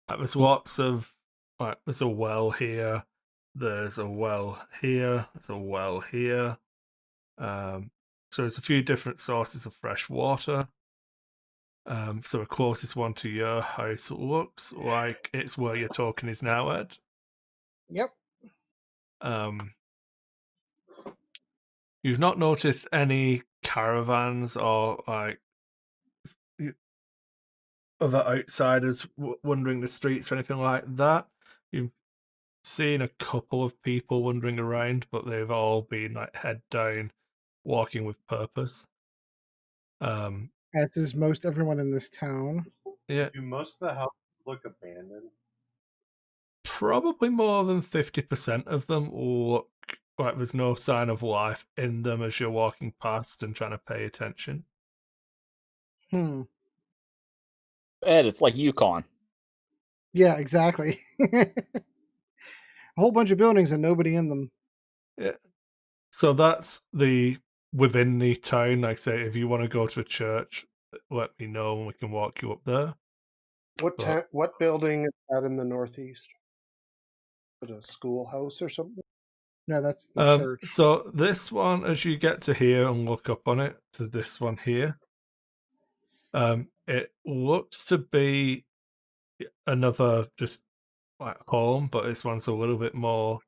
There's lots of there's a well here. There's a well here. There's a well here. So there's a few different sources of fresh water. So the closest one to your house looks like it's where your token is now at. Yep. You've not noticed any caravans or like other outsiders wandering the streets or anything like that. You've seen a couple of people wandering around, but they've all been like head down, walking with purpose. As is most everyone in this town. Yeah. Do most of the houses look abandoned? Probably more than 50% of them look like there's no sign of life in them as you're walking past and trying to pay attention. Ed, it's like Yukon. Yeah, exactly. A whole bunch of buildings and nobody in them. Yeah. So that's within the town. Like I say, if you want to go to a church, let me know and we can walk you up there. What building is that in the northeast? Is it a schoolhouse or something? No, that's the church. So this one, as you get to here and look up on it, to this one here, it looks to be another just like home, but this one's a little bit more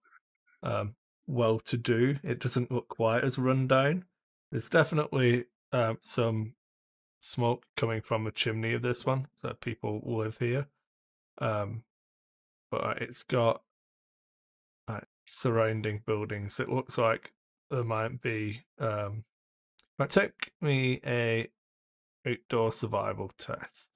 well-to-do. It doesn't look quite as run down. There's definitely some smoke coming from the chimney of this one, so people live here. But it's got surrounding buildings. It looks like there might be. Might take me a outdoor survival test.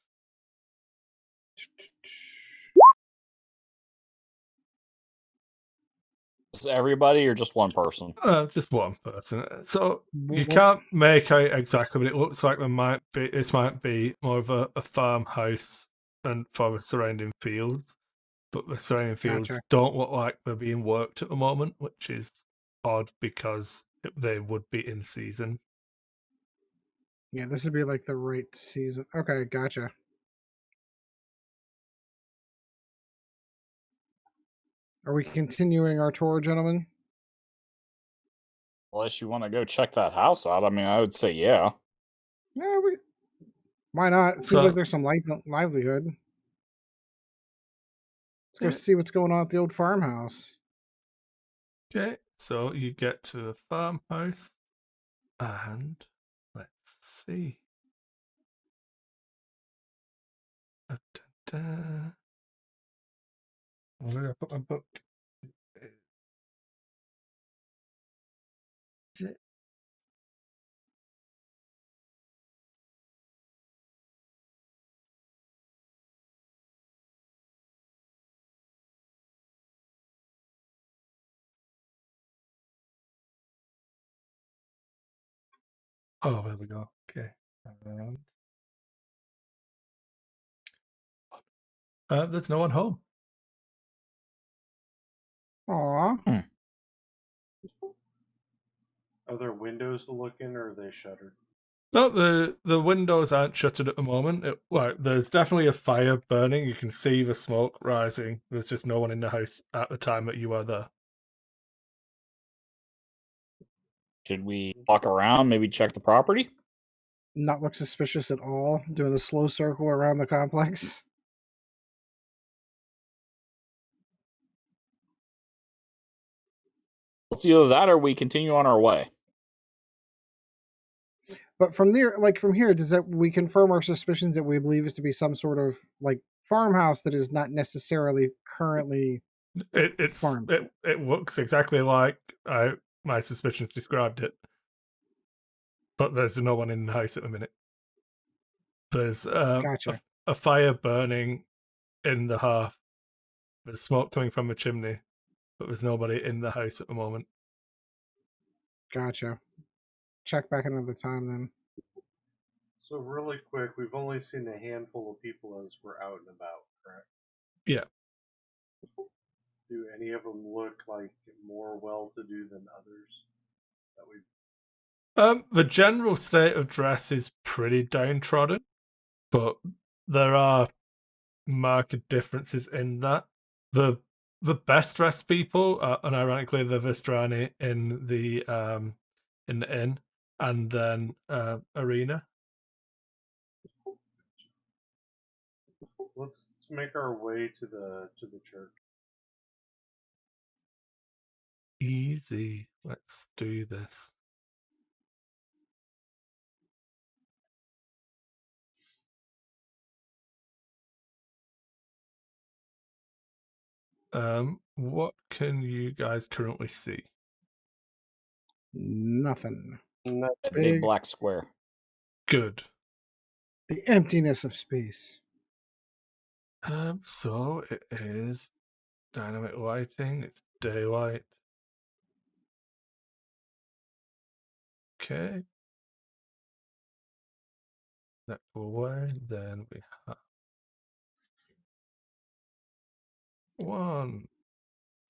Is everybody or just one person? Just one person. So you can't make out exactly, but it looks like this might be more of a farmhouse and for the surrounding fields. But the surrounding fields don't look like they're being worked at the moment, which is odd because they would be in season. Yeah, this would be like the right season. Okay, gotcha. Are we continuing our tour, gentlemen? Unless you want to go check that house out. I mean, I would say yeah. Yeah, why not? It seems like there's some livelihood. Let's go see what's going on at the old farmhouse. Okay, so you get to the farmhouse, and let's see. Where did I put my book? Is it? Oh, there we go. Okay. There's no one home. Aww. Are there windows to look in, or are they shuttered? No, the windows aren't shuttered at the moment. There's definitely a fire burning. You can see the smoke rising. There's just no one in the house at the time that you are there. Should we walk around, maybe check the property? Not look suspicious at all, doing a slow circle around the complex. It's either that or we continue on our way. But from there, like from here, does that we confirm our suspicions that we believe is to be some sort of like farmhouse that is not necessarily currently farmed? It looks exactly like my suspicions described it, but there's no one in the house at the minute. There's Gotcha. a fire burning in the hearth. There's smoke coming from a chimney, but there's nobody in the house at the moment. Gotcha. Check back another time then. So really quick, we've only seen a handful of people as we're out and about, correct? Yeah. Do any of them look like more well-to-do than others? That we The general state of dress is pretty downtrodden, but there are marked differences in that. The best dressed people are unironically the Vistrani in the inn, and then Arena. let's make our way to the church. Easy. Let's do this. What can you guys currently see? Nothing. A big black square. Good. The emptiness of space. So it is dynamic lighting. It's daylight. Okay. That away. Then we have 1,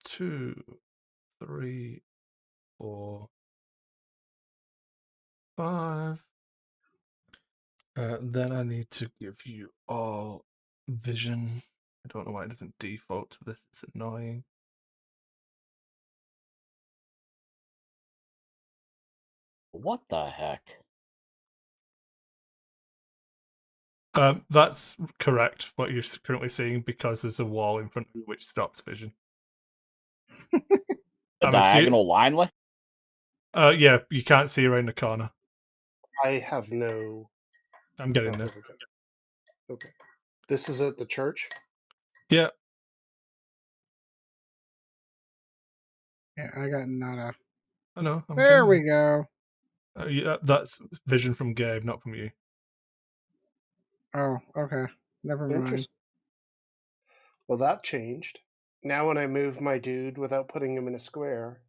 2, 3, 4, 5. Then I need to give you all vision. I don't know why it doesn't default to this. It's annoying. What the heck? That's correct, what you're currently seeing, because there's a wall in front of you which stops vision. A diagonal line way? Yeah, you can't see around the corner. I have no. I'm getting there. Okay. This is at the church? Yeah. Yeah, I got nada. I know. There we go. Yeah, that's vision from Gabe, not from you. Oh, okay. Never mind. Interesting. Well, that changed. Now when I move my dude without putting him in a square,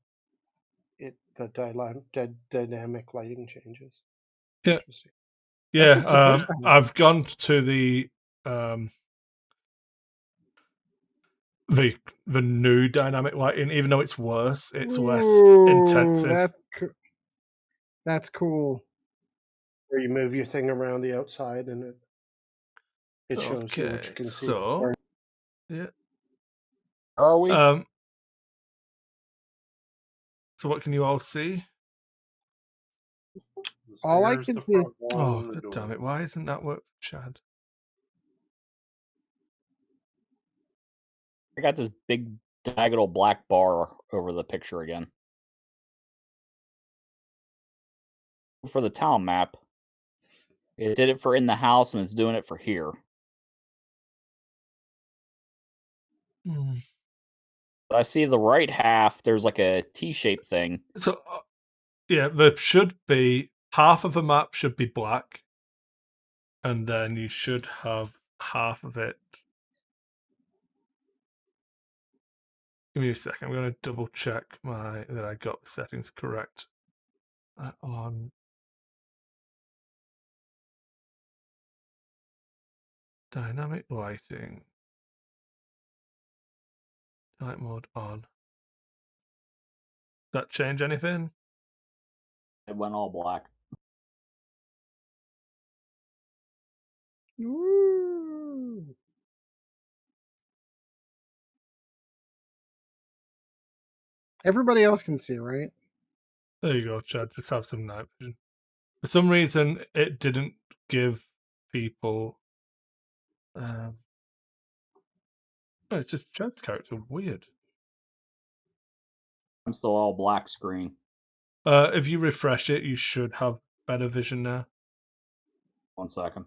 the dynamic lighting changes. Yeah. Interesting. Yeah, I've gone to the new dynamic lighting. Even though it's worse, it's less intensive. That's cool. Where you move your thing around the outside and it shows you what you can see. So, yeah. Are we? So what can you all see? All I can see is... Oh, God damn it. Why isn't that work for Chad? I got this big diagonal black bar over the picture again. For the town map, it did it for in the house and it's doing it for here. I see the right half, there's like a T-shaped thing. So, yeah, there should be half of the map should be black, and then you should have half of it. Give me a second. I'm going to double check that I got the settings correct. On dynamic lighting, night mode on. Does that change anything? It went all black. Ooh. Everybody else can see, right? There you go, Chad. Just have some night vision. For some reason, it didn't give people. Oh, it's just Chad's character. Weird. I'm still all black screen. If you refresh it, you should have better vision now. 1 second.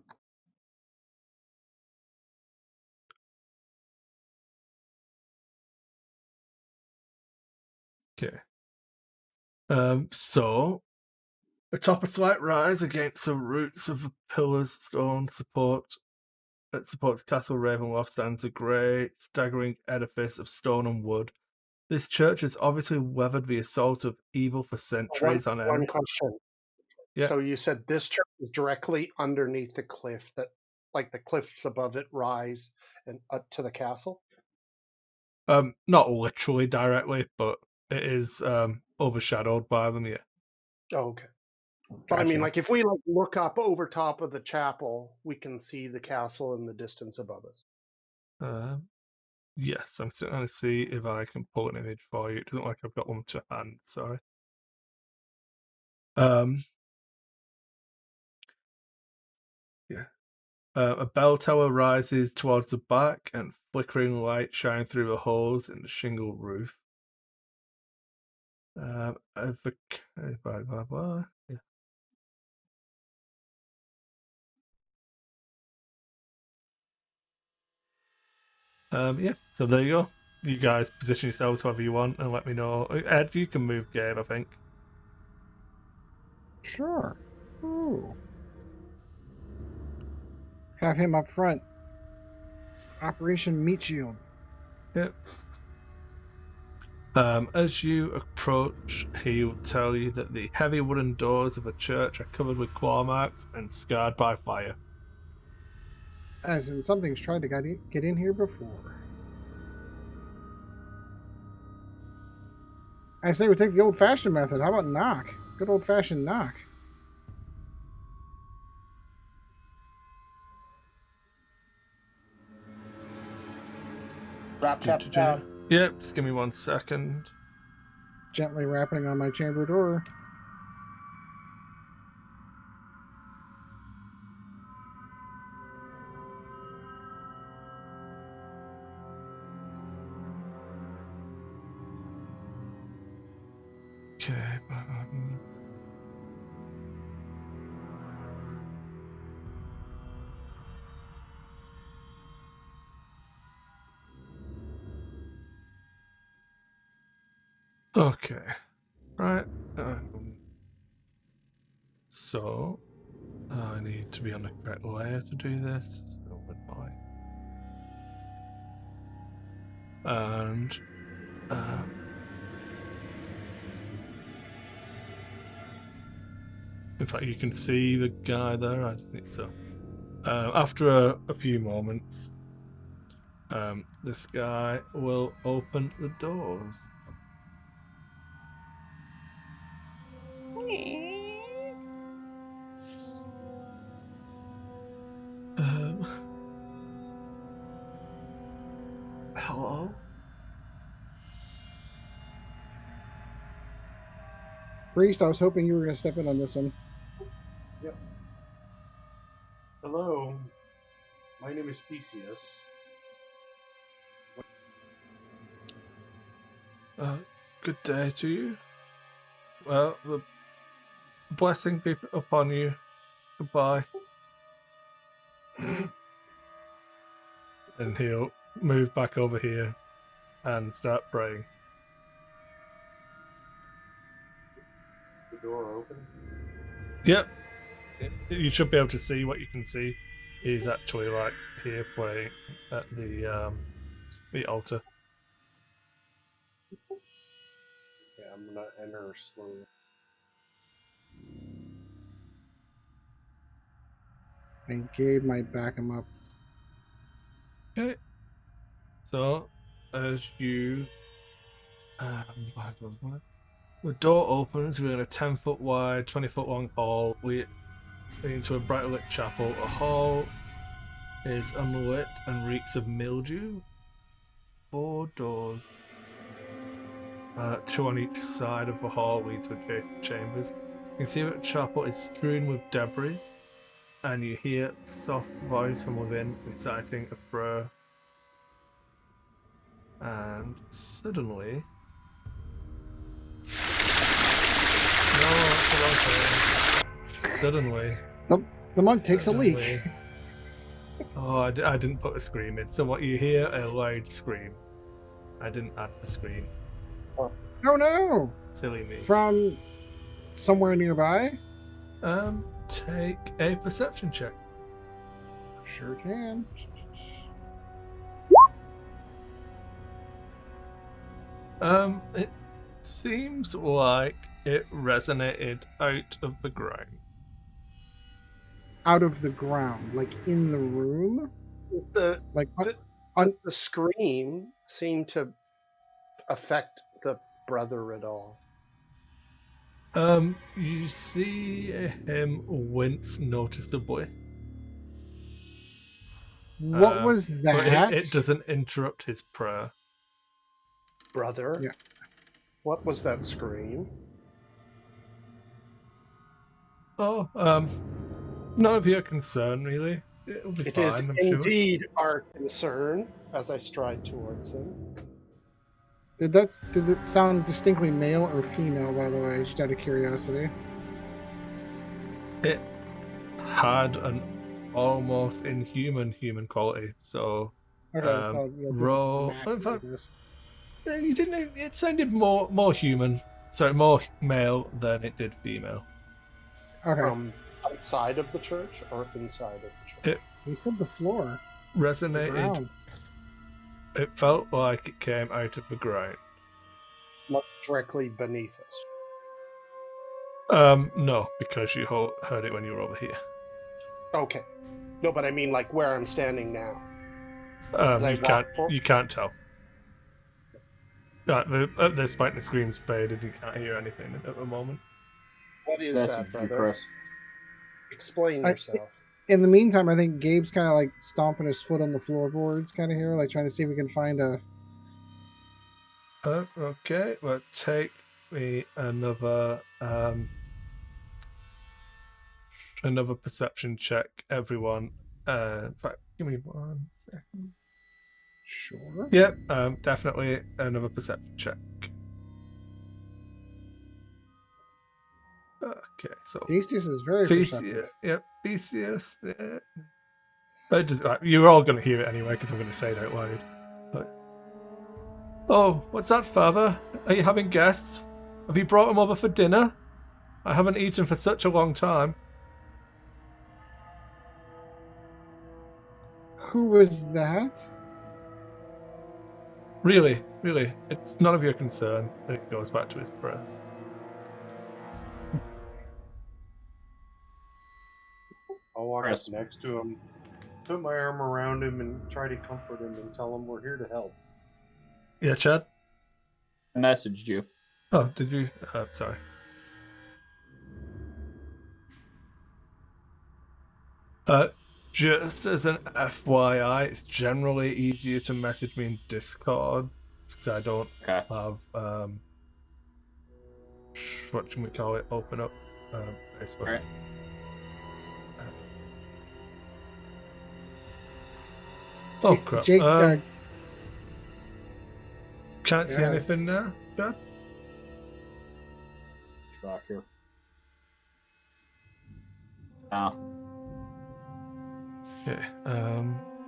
Okay. So atop a slight rise against the roots of the pillars stone that supports Castle Ravenloft stands a great, staggering edifice of stone and wood. This church has obviously weathered the assault of evil for centuries on One end. question. Yeah. So you said this church is directly underneath the cliff that, like the cliffs above it, rise and up to the castle. Not literally directly, but it is overshadowed by them. Yeah. Oh, okay. But I mean, like if we look up over top of the chapel, we can see the castle in the distance above us. Yes, I'm trying to see if I can pull an image for you. It doesn't look like I've got one to hand. Sorry. Yeah. A bell tower rises towards the back, and flickering light shine through the holes in the shingle roof. Yeah. Yeah, so there you go. You guys position yourselves however you want and let me know. Ed, you can move Gabe, I think. Sure. Ooh. Have him up front. Operation Meat Shield. Yep. As you approach, he will tell you that the heavy wooden doors of the church are covered with claw marks and scarred by fire. As in something's tried to get in here before. I say we take the old-fashioned method. How about knock? Good old-fashioned knock. Rap, tap, tap. Yep, just give me 1 second. Gently rapping on my chamber door. Okay. Okay. Right. So I need to be on the correct layer to do this. So and in fact, you can see the guy there. I just think so. After a few moments, this guy will open the doors. Hello? Priest, I was hoping you were going to step in on this one. Yep. Hello. My name is Theseus. Good day to you. Well, the blessing be upon you. Goodbye. And he'll move back over here and start praying. The door open? Yep. You should be able to see what you can see. He's actually like here praying at the altar. Okay, I'm gonna enter slowly. And Gabe might back him up. Okay. So, as you... the door opens within a 10-foot wide, 20-foot long hall leading into a brightly lit chapel. The hall is unlit and reeks of mildew. 4 doors, 2 on each side of the hall, lead to adjacent chambers. You can see that the chapel is strewn with debris, and you hear a soft voice from within reciting a prayer. And suddenly... No, that's the wrong thing. Suddenly. The monk takes a leak. Suddenly. Oh, I didn't put a scream in. So what you hear, a loud scream. I didn't add the scream. Oh no! Silly me. From somewhere nearby? Take a perception check. Sure can. It seems like it resonated out of the ground. Out of the ground, like in the room? The Like the scream seemed to affect the brother at all. You see him wince noticeably. what was But that? it doesn't interrupt his prayer. Brother? Yeah. What was that scream? Oh, none of your concern, really. It'll be It fine, is I'm sure. indeed our concern as I stride towards him. Did it sound distinctly male or female, by the way, just out of curiosity? It had an almost inhuman human quality, so Okay, well, yeah, roll. match In fact, this. you didn't. It sounded more human. Sorry, more male than it did female. Okay. From outside of the church or inside of the church? He said the floor. The Resonated. ground. It felt like it came out of the ground. Not directly beneath us. No, because you heard it when you were over here. Okay. No, but I mean like where I'm standing now. You can't tell. At this point, the screams faded. You can't hear anything at the moment. What is That's that, you, brother? Chris. Explain yourself. In the meantime, I think Gabe's kind of like stomping his foot on the floorboards, kind of here, like trying to see if we can find a. Okay, well, take me another perception check, everyone. In fact, give me 1 second. Sure. Yep, definitely another perception check. Okay, so Theseus is very perceptive. Yep, Theseus. Yeah. You're all going to hear it anyway because I'm going to say it out loud. But oh, what's that, Father? Are you having guests? Have you brought them over for dinner? I haven't eaten for such a long time. Who was that? Really, it's none of your concern. And it goes back to his prayers. I'll walk up next to him, put my arm around him, and try to comfort him and tell him we're here to help. Yeah, Chad? I messaged you. Oh, did you? Sorry. Just as an FYI, it's generally easier to message me in Discord because I don't have what can we call it? Open up Facebook. All right. Oh crap! Jake, can't see yeah. anything now, Dad. Back here. Oh. Okay.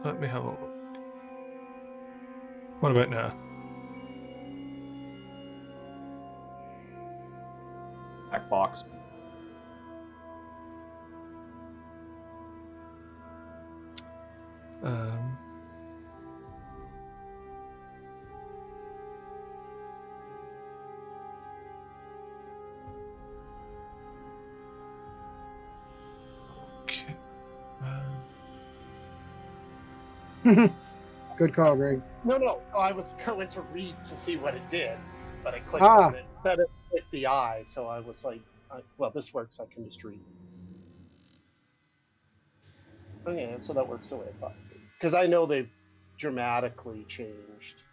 Let me have a look. What about now? Back box. Okay. Good call, Greg. No. I was going to read to see what it did, but I clicked on it. Said it clicked the eye, so I was like, well, this works. I can just read. Okay, so that works the way I thought. Because I know they've dramatically changed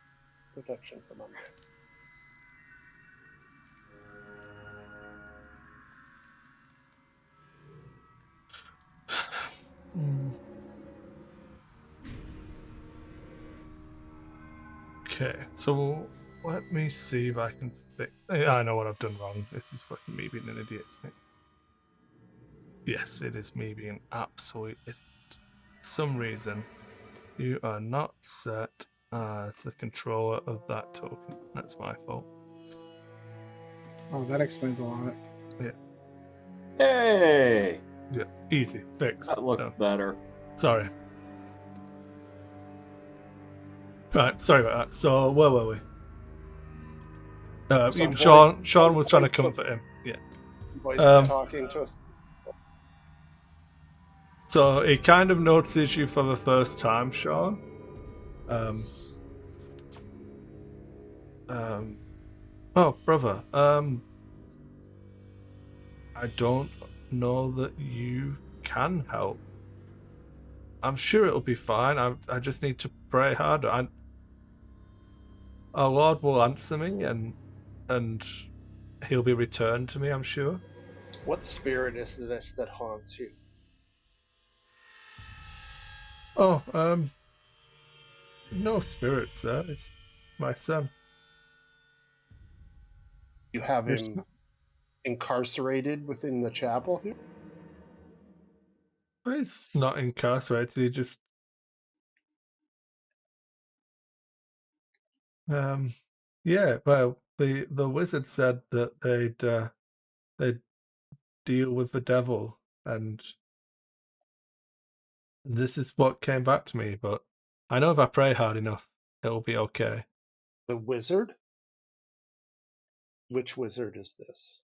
protection for Monday. Okay, so let me see if I can fix. I know what I've done wrong. This is fucking me being an idiot, isn't it? Yes, it is me being absolute idiot. For some reason, you are not set as the controller of that token. That's my fault. Oh, that explains a lot. Yeah. Hey! Yeah, easy. Fixed. That looked No. better. Sorry. Right, sorry about that. So, where were we? Some Sean was trying to comfort him. Yeah. Boys talking to us. So he kind of notices you for the first time, Sean. Oh, brother. I don't know that you can help. I'm sure it'll be fine. I just need to pray harder. Our Lord will answer me, and he'll be returned to me, I'm sure. What spirit is this that haunts you? Oh, no spirit, sir. It's my son. You have him incarcerated within the chapel here? He's not incarcerated. He just yeah. Well, the wizard said that they'd deal with the devil, and this is what came back to me. But I know if I pray hard enough, it'll be okay. The wizard? Which wizard is this?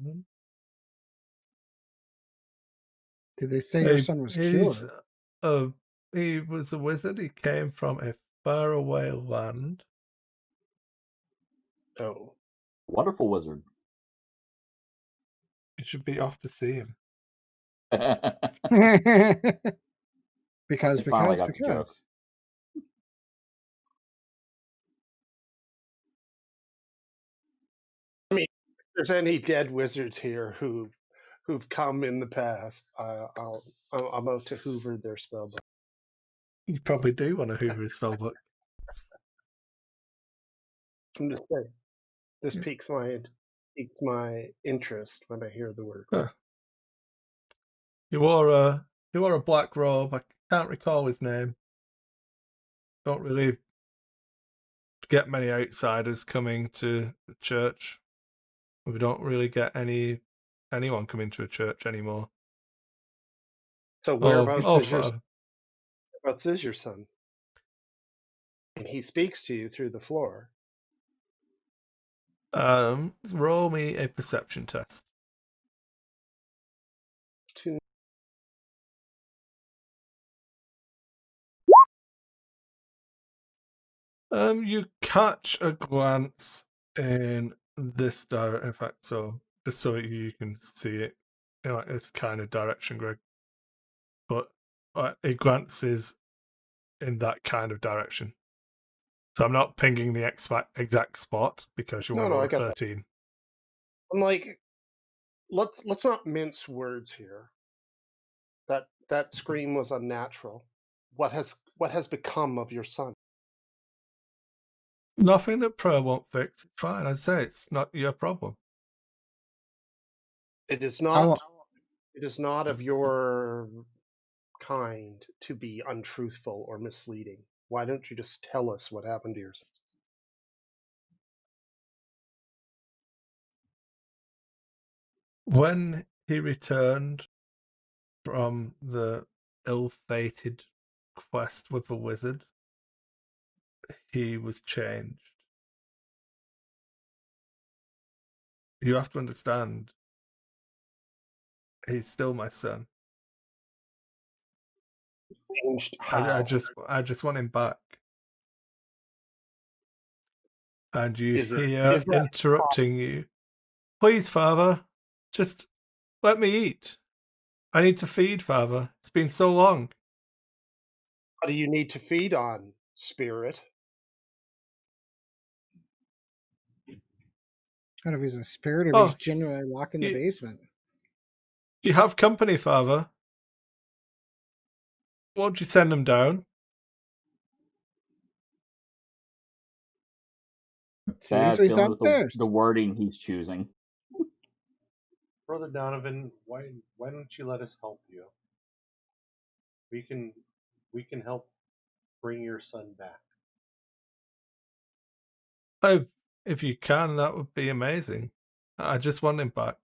Mm-hmm. Did they say your son was cured? He was a wizard. He came from a faraway land. Oh. Wonderful wizard. You should be off to see him. because. I mean, if there's any dead wizards here who've come in the past, I'm out to hoover their spellbook. You probably do want to hoover his spellbook. I'm just saying, this piques my interest when I hear the word. Huh. He wore a black robe. I can't recall his name. Don't really get many outsiders coming to the church. We don't really get anyone coming to a church anymore. So whereabouts is your son? And he speaks to you through the floor. Roll me a perception test. You catch a glance in this direction. In fact, so just so you can see it, it's kind of direction, Greg. But it glances in that kind of direction. So I'm not pinging the exact spot because you want to roll 13. That. I'm like, let's not mince words here. That scream was unnatural. What has become of your son? Nothing that prayer won't fix. It's fine. I say it's not your problem. It is not. It is not of your kind to be untruthful or misleading. Why don't you just tell us what happened to your son? When he returned from the ill-fated quest with the wizard, he was changed. You have to understand, he's still my son. Changed how? I just want him back. And you interrupting you. Please, Father, just let me eat. I need to feed, Father. It's been so long. What do you need to feed on, spirit? I don't know if he's a spirit or he's genuinely locked in the basement. You have company, Father. Won't you send them down? Bad so he's feeling with downstairs. the wording he's choosing. Brother Donovan, why don't you let us help you? We can help bring your son back. Oh, if you can, that would be amazing. I just want him back.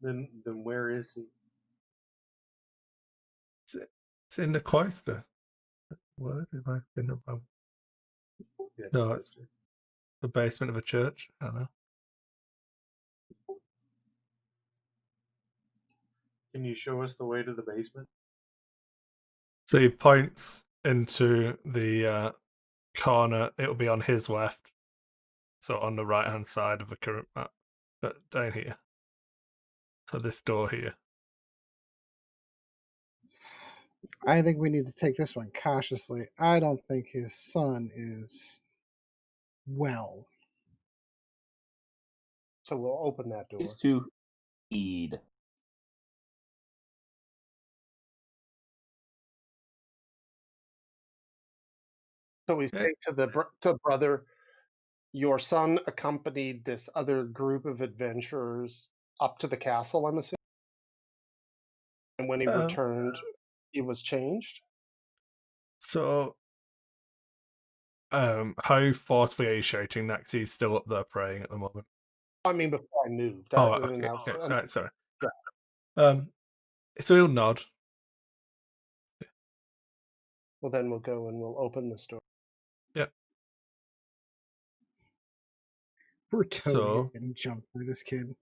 Then where is he? It's in the cloister. What have I been about? Yeah, No, it's the basement of a church. I don't know. Can you show us the way to the basement? So he points into the corner. It'll be on his left. So on the right-hand side of the current map. But down here. So this door here. I think we need to take this one cautiously. I don't think his son is well. So we'll open that door. He's to heed. So we say to the brother, your son accompanied this other group of adventurers up to the castle, I'm assuming? And when he returned, he was changed? So, how forcefully are you shouting that? 'Cause he's still up there praying at the moment. I mean, before I moved. Oh, okay. Right, sorry. So he'll nod. Well, then we'll go and we'll open this door. Yep. We're totally getting jumped by this kid.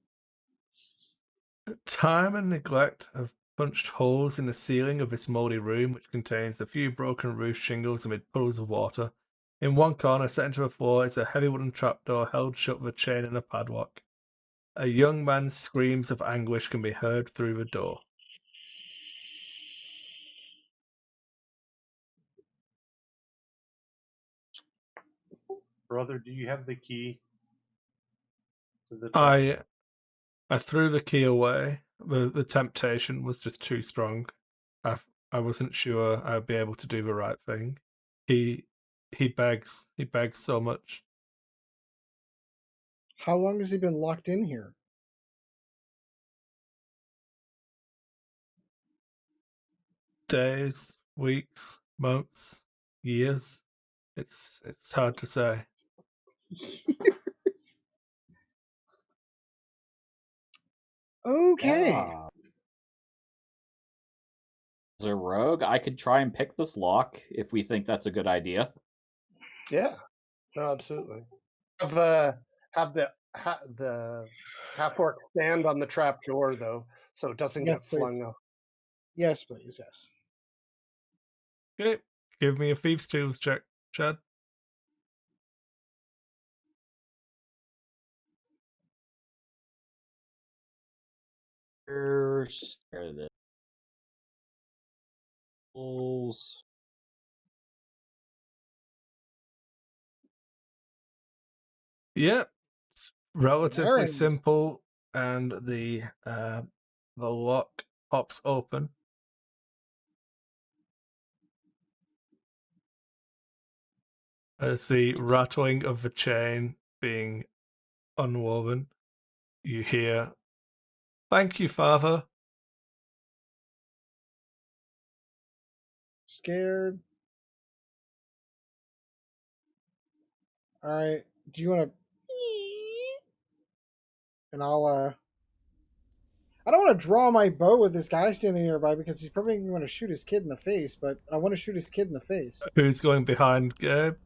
Time and neglect have punched holes in the ceiling of this mouldy room, which contains a few broken roof shingles amid puddles of water. In one corner, set into the floor, is a heavy wooden trapdoor held shut with a chain and a padlock. A young man's screams of anguish can be heard through the door. Brother, do you have the key to the I threw the key away. The temptation was just too strong. I wasn't sure I'd be able to do the right thing. He begs so much. How long has he been locked in here? Days, weeks, months, years. It's hard to say. Years. Okay. As a rogue, I could try and pick this lock if we think that's a good idea. Yeah, no, absolutely. Have the half-orc stand on the trap door though, so it doesn't get flung up. Yes, please. Yes. Okay, give me a thieves' tools check, Chad. Here's the tools. Yep, it's relatively simple, and the lock pops open. As the rattling of the chain being unwoven, you hear, "Thank you, Father." Scared. All right. Do you want to? And I'll. I don't want to draw my bow with this guy standing nearby because he's probably going to shoot his kid in the face. But I want to shoot his kid in the face. Who's going behind Gabe?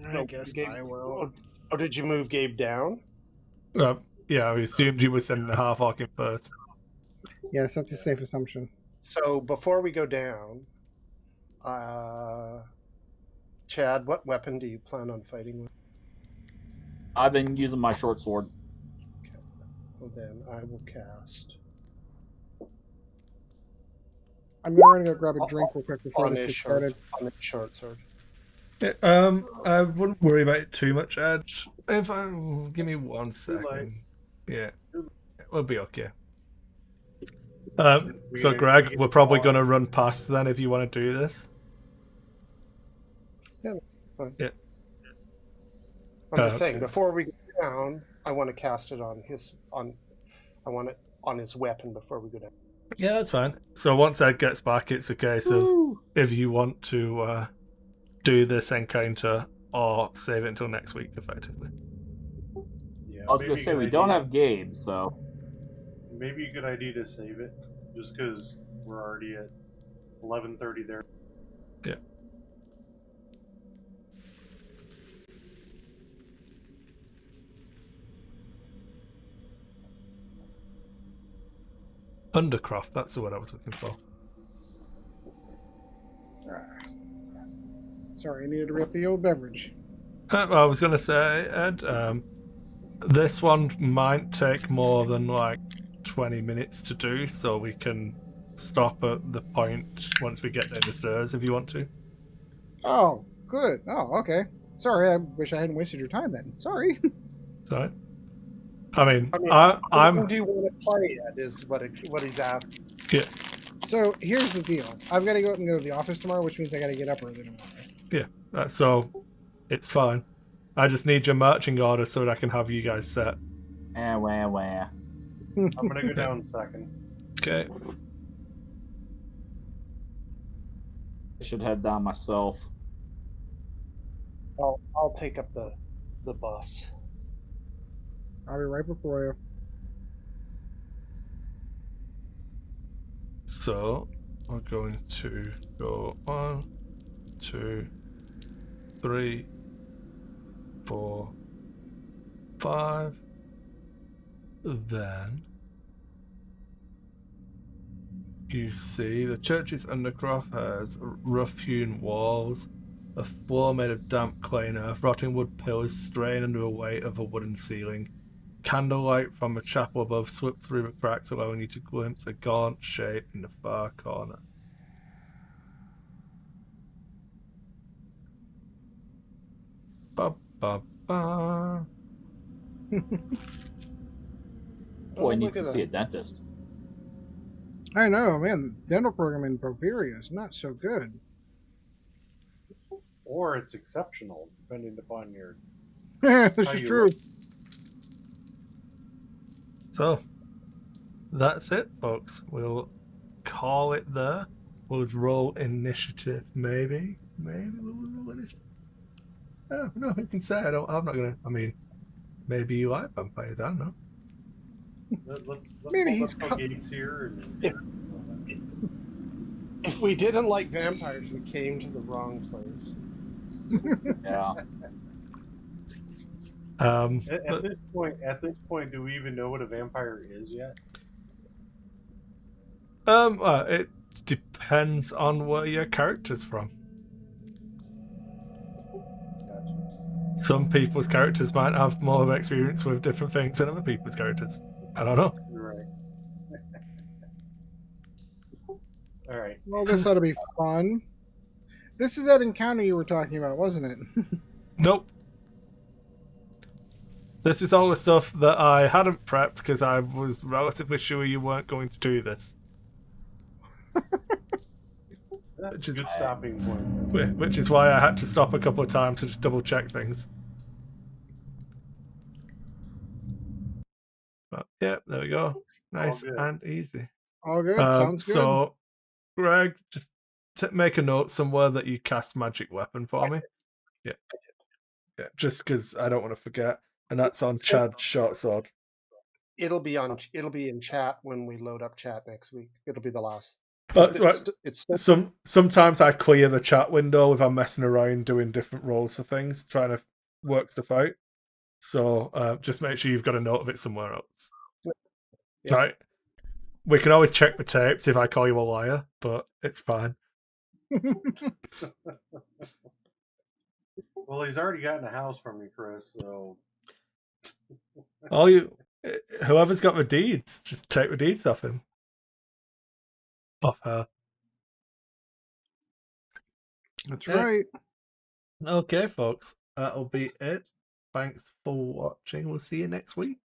I guess I will. Oh, did you move Gabe down? Yeah, I assumed you were sending the half-orc in first. Yes, that's a safe assumption. So before we go down, Chad, what weapon do you plan on fighting with? I've been using my short sword. Okay. Well, then I will cast. I'm going to go grab a drink real quick before this gets started. On the short sword. Yeah, I wouldn't worry about it too much, Edge. Give me 1 second. Yeah, we'll be okay. So Greg, we're probably going to run past then if you want to do this. But Yeah. I'm just saying, Okay. before we go down, I want to cast it on his I want it on his weapon before we go down. Yeah, that's fine. So once Ed gets back, it's a case of if you want to do this encounter or save it until next week, effectively. Yeah, I was going to say, we don't have Gabe, so... Maybe a good idea to save it, just because we're already at 11:30 there. Yeah. Undercroft, that's the word I was looking for. Sorry, I needed to rip the old beverage. I was going to say, Ed, this one might take more than like 20 minutes to do, so we can stop at the point once we get down the stairs if you want to. Oh, good. Oh, okay. Sorry, I wish I hadn't wasted your time then. Sorry. Sorry. I mean, how I'm. long do you want to play it? Is what he's asking. Yeah. So here's the deal. I've got to go out and go to the office tomorrow, which means I got to get up early tomorrow. Yeah. So it's fine. I just need your marching order so that I can have you guys set. Wah. I'm gonna go down second. Okay. I should head down myself. I'll take up the bus. I'll be right before you. So we're going to go 1, 2, 3, 4, 5. Then you see the church's undercroft has rough-hewn walls, a floor made of damp clay and earth, rotting wood pillars strain under the weight of a wooden ceiling. Candlelight from a chapel above slipped through the cracks, allowing you to glimpse a gaunt shape in the far corner. Ba ba ba. Boy needs to see a dentist. I know, man. The dental program in Proveria is not so good. Or it's exceptional, depending upon your. This how is you true. look. So that's it, folks. We'll call it there. We'll roll initiative, maybe. Maybe we'll roll initiative. Oh, no, who can say? I'm not gonna. I mean, maybe you like vampires. I don't know. Let's Maybe hold he's up Gabe's here and. If we didn't like vampires, we came to the wrong place. Yeah. At this point, do we even know what a vampire is yet? It depends on where your character's from. Gotcha. Some people's characters might have more of experience with different things than other people's characters. I don't know. Right. All right. Well, this ought to be fun. This is that encounter you were talking about, wasn't it? Nope. This is all the stuff that I hadn't prepped because I was relatively sure you weren't going to do this. Which is a good stopping point. Which is why I had to stop a couple of times to just double check things. But yeah, there we go. Nice and easy. All good. Sounds good. So, Greg, just make a note somewhere that you cast magic weapon for me. Yeah. Yeah, just because I don't want to forget. And that's on Chad's short sword. It'll be in chat when we load up chat next week. It'll be the last. That's right. Sometimes I clear the chat window if I'm messing around doing different roles for things, trying to work stuff out. So just make sure you've got a note of it somewhere else. Yeah. Right. We can always check the tapes if I call you a liar, but it's fine. Well, he's already gotten a house from you, Chris, so whoever's got the deeds, just take the deeds off him. Off her. That's right. Okay, folks. That'll be it. Thanks for watching. We'll see you next week.